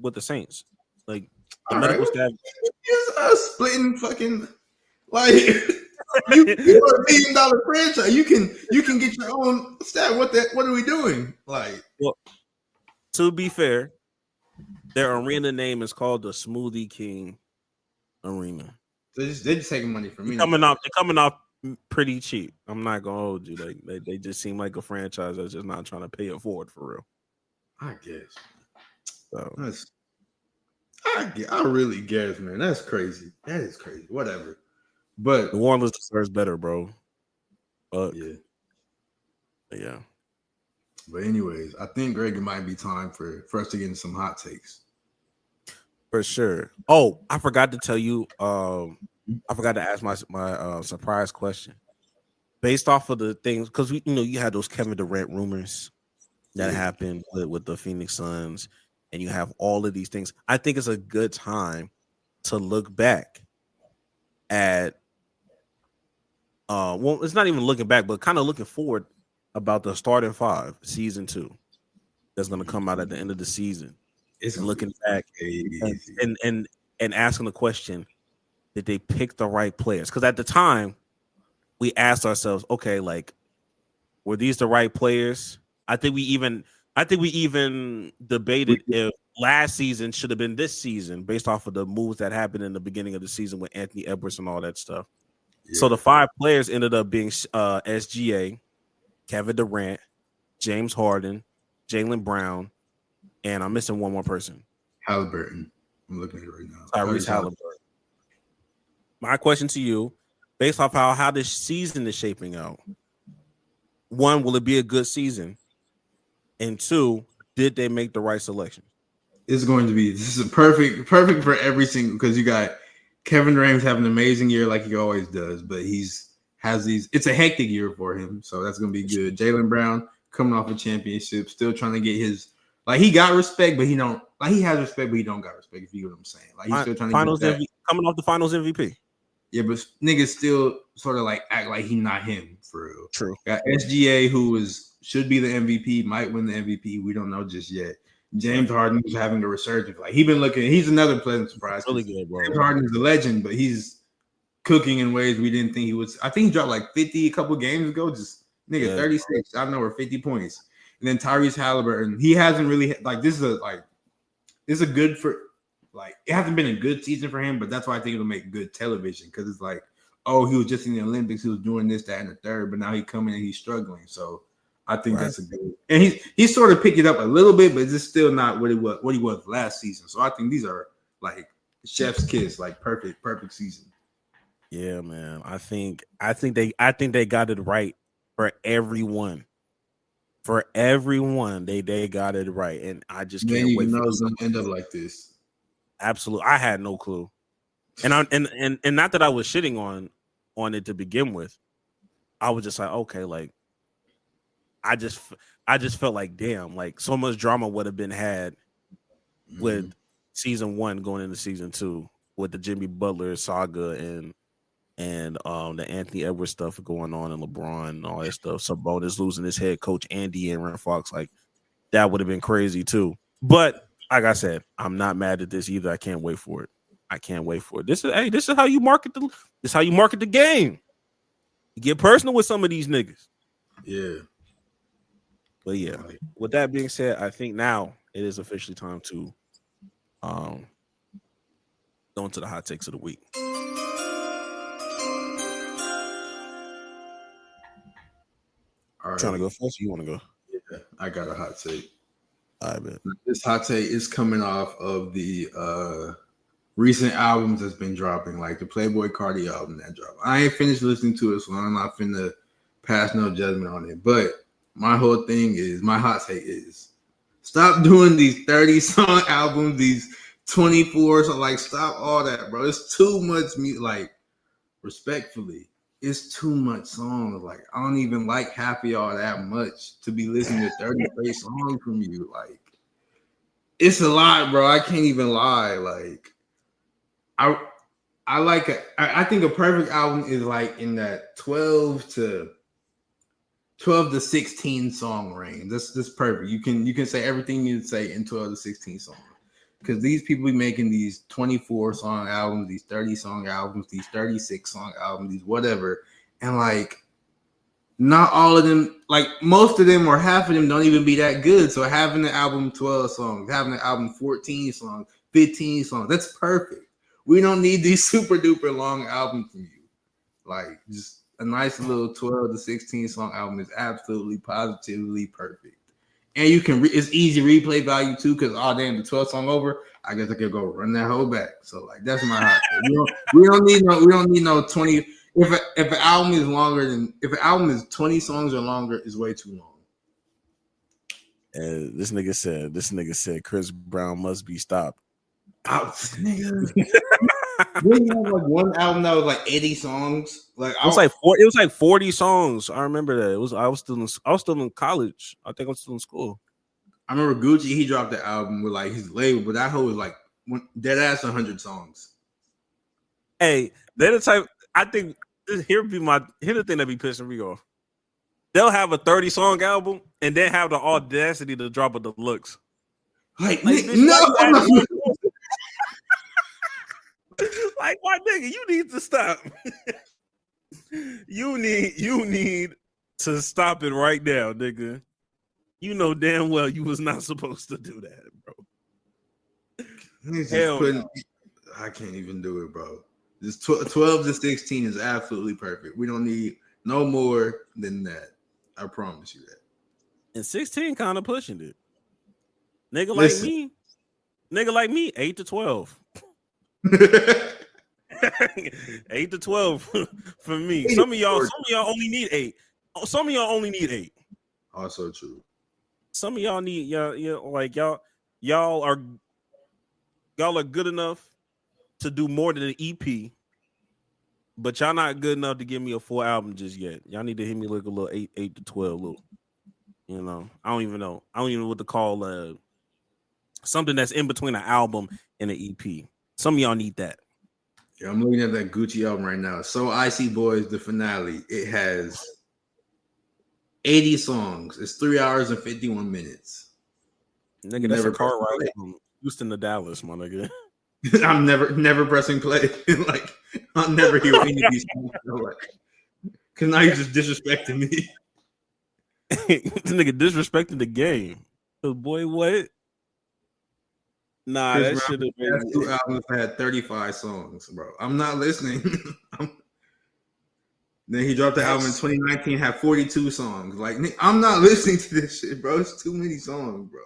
with the Saints. Like the All right, medical staff. it's us splitting fucking like you're a $1 billion franchise. You can get your own staff. What are we doing? Like, Well, to be fair, their arena name is called the Smoothie King Arena. they're just taking money from me. They're coming off pretty cheap. I'm not gonna hold you. They just seem like a franchise that's just not trying to pay it forward for real. I guess. So I really guess, man. That's crazy. That is crazy. Whatever. But New Orleans deserves better, bro. But yeah. But anyways, I think, Greg, it might be time for us to get into some hot takes. For sure. Oh, I forgot to tell you. I forgot to ask my surprise question. Based off of the things, because you had those Kevin Durant rumors that happened with the Phoenix Suns, and you have all of these things. I think it's a good time to look back at. Well, it's not even looking back, but kind of looking forward about the starting five, season 2, that's going to come out at the end of the season. It's looking back and asking the question, did they pick the right players? Because at the time, we asked ourselves, okay, like, were these the right players? I think we even debated if last season should have been this season based off of the moves that happened in the beginning of the season with Anthony Edwards and all that stuff. Yeah. So the 5 players ended up being SGA, Kevin Durant, James Harden, Jaylen Brown, and I'm missing one more person. Halliburton. I'm looking at it right now. Tyrese Halliburton. My question to you, based off how this season is shaping out, 1, will it be a good season? And 2, did they make the right selection? It's going to be. This is a perfect for every single, because you got Kevin Durant's having an amazing year like he always does, but it's a hectic year for him, so that's going to be good. Jaylen Brown coming off a championship, still trying to get his, like, he got respect, but he don't, like, he has respect, but he don't got respect, if you know what I'm saying. Like, he's still trying to get that. Coming off the finals MVP. Yeah, but niggas still sort of like act like he not him for real. True. Got SGA, who should be the MVP, might win the MVP. We don't know just yet. James Harden is having a resurgence. Like, he's another pleasant surprise. Really good, bro. James Harden is a legend, but he's cooking in ways we didn't think he was. I think he dropped like 50 a couple games ago. Just 36. I don't know, or 50 points. And then Tyrese Halliburton, he hasn't really like this is a good for. Like, it hasn't been a good season for him, but that's why I think it'll make good television, because it's like, oh, he was just in the Olympics, he was doing this, that, and the third, but now he's coming and he's struggling. So I think that's a good. And he's sort of picked it up a little bit, but it's still not what he was last season. So I think these are like chef's kiss, like perfect season. Yeah, man. I think they got it right for everyone. For everyone, they got it right, and I just can't wait. Know it's gonna end up like this. Absolutely, I had no clue, and not that I was shitting on it to begin with. I was just like, okay, like I just felt like, damn, like so much drama would have been had with season 1 going into season 2 with the Jimmy Butler saga and the Anthony Edwards stuff going on and LeBron and all that stuff. Sabonis losing his head coach and De'Aaron Fox, like that would have been crazy too. But like I said, I'm not mad at this either. I can't wait for it. This is how you market the game. You get personal with some of these niggas. Yeah. But yeah, with that being said, I think now it is officially time to go into the hot takes of the week. All right. Trying to go first? Or you want to go? Yeah, I got a hot take. I bet. This hot take is coming off of the recent albums that's been dropping, like the Playboy Cardi album that dropped. I ain't finished listening to it, so I'm not finna pass no judgment on it. But my whole thing is, my hot take is, stop doing these 30-song albums, these 24. So like, stop all that, bro. It's too much music. Like, respectfully, it's too much songs. Like, I don't even like half of y'all that much to be listening to 30 straight songs from you. Like, it's a lot, bro. I can't even lie. Like, I think a perfect album is like in that 12 to 16 song range. That's perfect. You can say everything you say in 12 to 16 songs. Because these people be making these 24 song albums, these 30 song albums, these 36 song albums, these whatever. And like, not all of them, like most of them or half of them don't even be that good. So having the album 12 songs, having the album 14 songs, 15 songs, that's perfect. We don't need these super duper long albums from you. Like, just a nice little 12 to 16 song album is absolutely positively perfect. And you can it's easy replay value too, because damn, the 12 song over, I guess I could go run that whole back. So like, that's my hot take. We don't need no 20. If an album is longer than, if an album is 20 songs or longer, is way too long. This nigga said Chris Brown must be stopped. Out, nigga. Didn't you have like one album that was like 80 songs? Like it was like 40 songs. I remember that. I was still in college. I think I was still in school. I remember Gucci, he dropped the album with like his label, but that whole was like dead ass 100 songs. Hey, they're the type, I think here the thing that be pissing me off. They'll have a 30 song album and then have the audacity to drop a deluxe. Like no. Like, my nigga, you need to stop. You need to stop it right now, nigga. You know damn well you was not supposed to do that, bro. Hell no. I can't even do it, bro. This 12 to 16 is absolutely perfect. We don't need no more than that. I promise you that. And 16 kind of pushing it. Nigga like me, 8 to 12. 8 to 12 for me. Some of y'all only need 8. Some of y'all only need 8. Also true. Some of y'all need y'all are good enough to do more than an EP, but y'all not good enough to give me a full album just yet. Y'all need to hit me like a little 8 to 12 little. You know, I don't even know what to call something that's in between an album and an EP. Some of y'all need that. Yeah, I'm looking at that Gucci album right now. So Icy Boys, the finale. It has 80 songs. It's 3 hours and 51 minutes. Nigga, that's a car ride from Houston to Dallas, my nigga. I'm never pressing play. Like, I'll never hear any of these songs. Because now you're just disrespecting me. This nigga disrespecting the game. Boy, what? Nah, that should have been. Two albums had 35 songs, bro. I'm not listening. Then he dropped the album in 2019, had 42 songs. Like, I'm not listening to this shit, bro. It's too many songs, bro.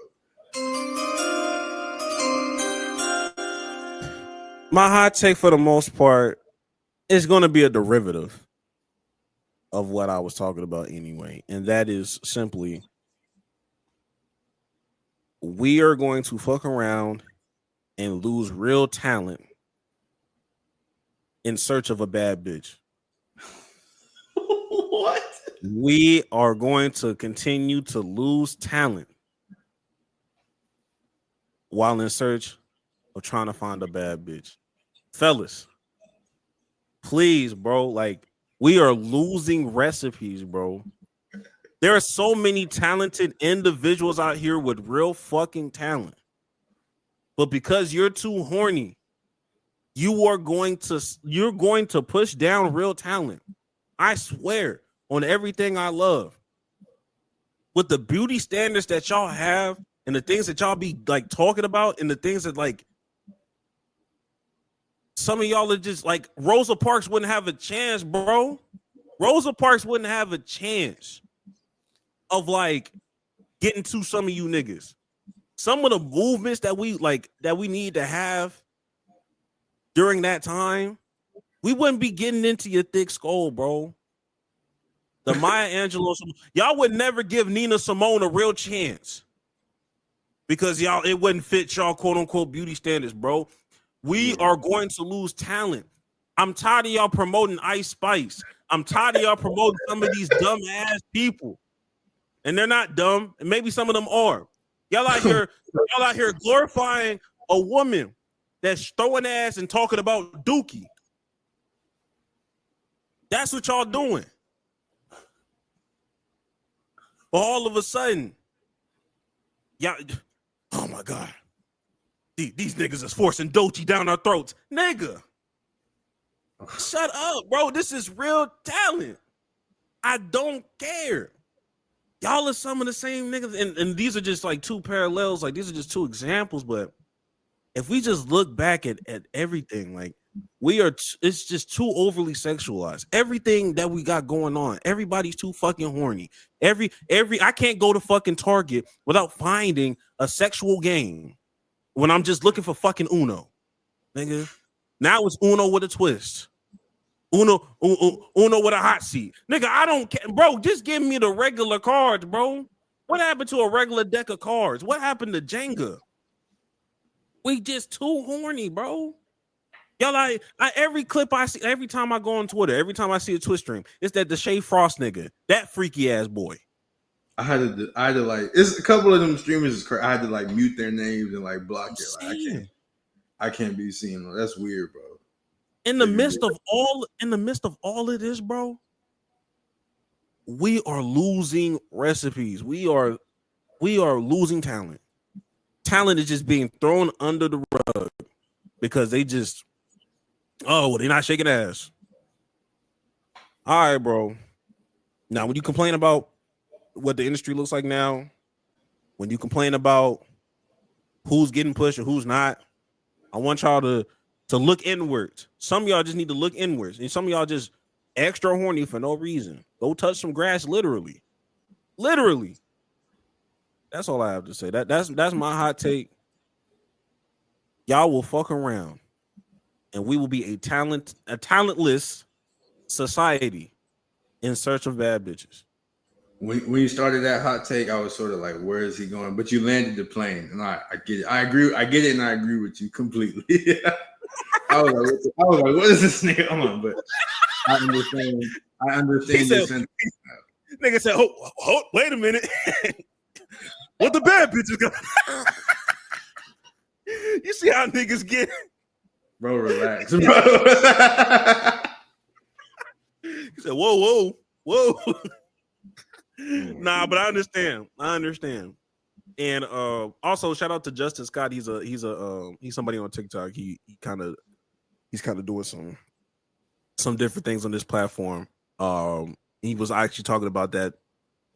My hot take, for the most part, is going to be a derivative of what I was talking about anyway, and that is simply, we are going to fuck around and lose real talent in search of a bad bitch. What? We are going to continue to lose talent while in search of trying to find a bad bitch. Fellas, please, bro, like, we are losing recipes, bro. There are so many talented individuals out here with real fucking talent. But because you're too horny, you're going to push down real talent. I swear on everything I love. With the beauty standards that y'all have and the things that y'all be like talking about and the things that like some of y'all are just like, Rosa Parks wouldn't have a chance, bro. Rosa Parks wouldn't have a chance of like getting to some of you niggas. Some of the movements that we need to have during that time, we wouldn't be getting into your thick skull, bro. The Maya Angelou. Y'all would never give Nina Simone a real chance because y'all it wouldn't fit y'all quote unquote beauty standards, bro. We are going to lose talent. I'm tired of y'all promoting Ice Spice. I'm tired of y'all promoting some of these dumb ass people, and they're not dumb. And maybe some of them are. Y'all out here glorifying a woman that's throwing ass and talking about Dookie. That's what y'all doing. All of a sudden, y'all, oh my God. These niggas is forcing Dochi down our throats. Nigga. Shut up, bro. This is real talent. I don't care. Y'all are some of the same niggas. And these are just like two parallels. Like these are just two examples. But if we just look back at everything, like it's just too overly sexualized. Everything that we got going on, everybody's too fucking horny. I can't go to fucking Target without finding a sexual game when I'm just looking for fucking Uno. Nigga. Now it's Uno with a twist. Uno with a hot seat. Nigga, I don't care. Bro, just give me the regular cards, bro. What happened to a regular deck of cards? What happened to Jenga? We just too horny, bro. Y'all like every clip I see, every time I go on Twitter, every time I see a Twitch stream, it's that Deshae Frost nigga, that freaky ass boy. I had to like, it's a couple of them streamers is crazy. I had to like mute their names and like block it. Like, I can't be seeing them. That's weird, bro. In the midst of all of this, bro, we are losing recipes. We are losing talent. Talent is just being thrown under the rug because they're not shaking ass. All right, bro. Now, when you complain about what the industry looks like now, when you complain about who's getting pushed or who's not, I want y'all to look inwards. Some of y'all just need to look inwards, and some of y'all just extra horny for no reason. Go touch some grass, literally. That's all I have to say. That's my hot take. Y'all will fuck around, and we will be a talentless society in search of bad bitches. When you started that hot take, I was sort of like, "Where is he going?" But you landed the plane, and I get it. I get it, and I agree with you completely. I was like, "What is this nigga on?" But I understand your sentiment. Nigga said, "Oh, wait a minute." What the bad bitches got? You see how niggas get? Bro, relax, bro. He said, whoa. Nah, but I understand. And also shout out to Justin Scott. He's somebody on TikTok. He's kind of doing some different things on this platform. He was actually talking about that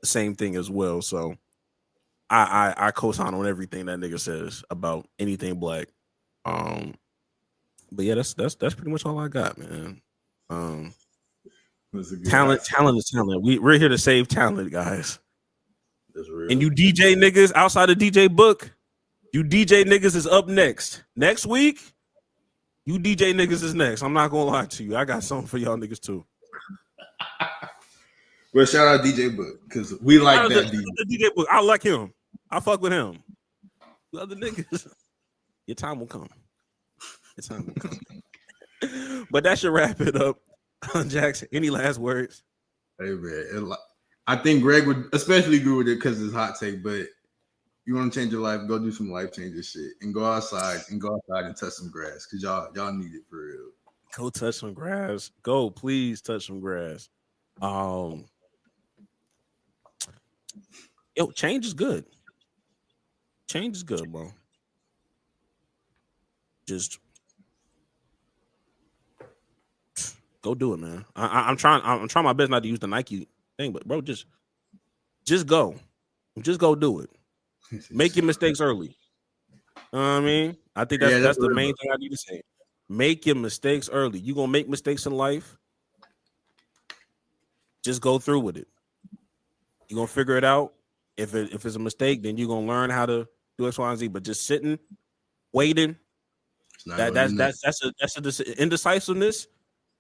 same thing as well. So I co-sign on everything that nigga says about anything black. But yeah, that's pretty much all I got, man. Talent is talent. We're here to save talent, guys. That's real. And you DJ niggas outside of DJ Book, you DJ niggas is up next. Next week, you DJ niggas is next. I'm not gonna lie to you. I got something for y'all niggas too. Well, shout out DJ Book because we like that DJ Book. I like him. I fuck with him. The other niggas, your time will come. But that should wrap it up. Jackson, any last words? Hey man, I think Greg would especially agree with it because it's hot take. But you want to change your life, go do some life changing shit and go outside and touch some grass because y'all need it for real. Go touch some grass. Go, please touch some grass. Change is good. Change is good, bro. Just go do it, man. I'm trying my best not to use the Nike thing, but bro, just go. Just go do it. Make your mistakes early. You know what I mean? I think that's the main thing I need to say. Make your mistakes early. You're gonna make mistakes in life. Just go through with it. You're gonna figure it out. If it's a mistake, then you're gonna learn how to do X, Y, and Z. But just sitting, waiting, that's a indecisiveness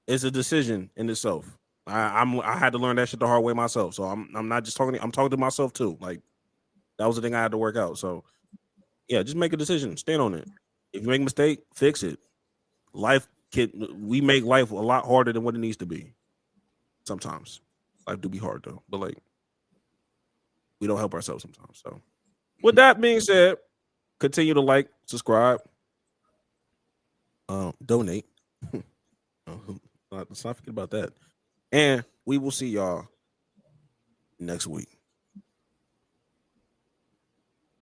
is a decision in itself. I had to learn that shit the hard way myself. So I'm not just talking. I'm talking to myself too. Like that was the thing I had to work out. So yeah, just make a decision. Stand on it. If you make a mistake, fix it. We make life a lot harder than what it needs to be. Sometimes life do be hard though, but like we don't help ourselves sometimes. So with that being said, continue to like, subscribe, donate. Let's not forget about that. And we will see y'all next week.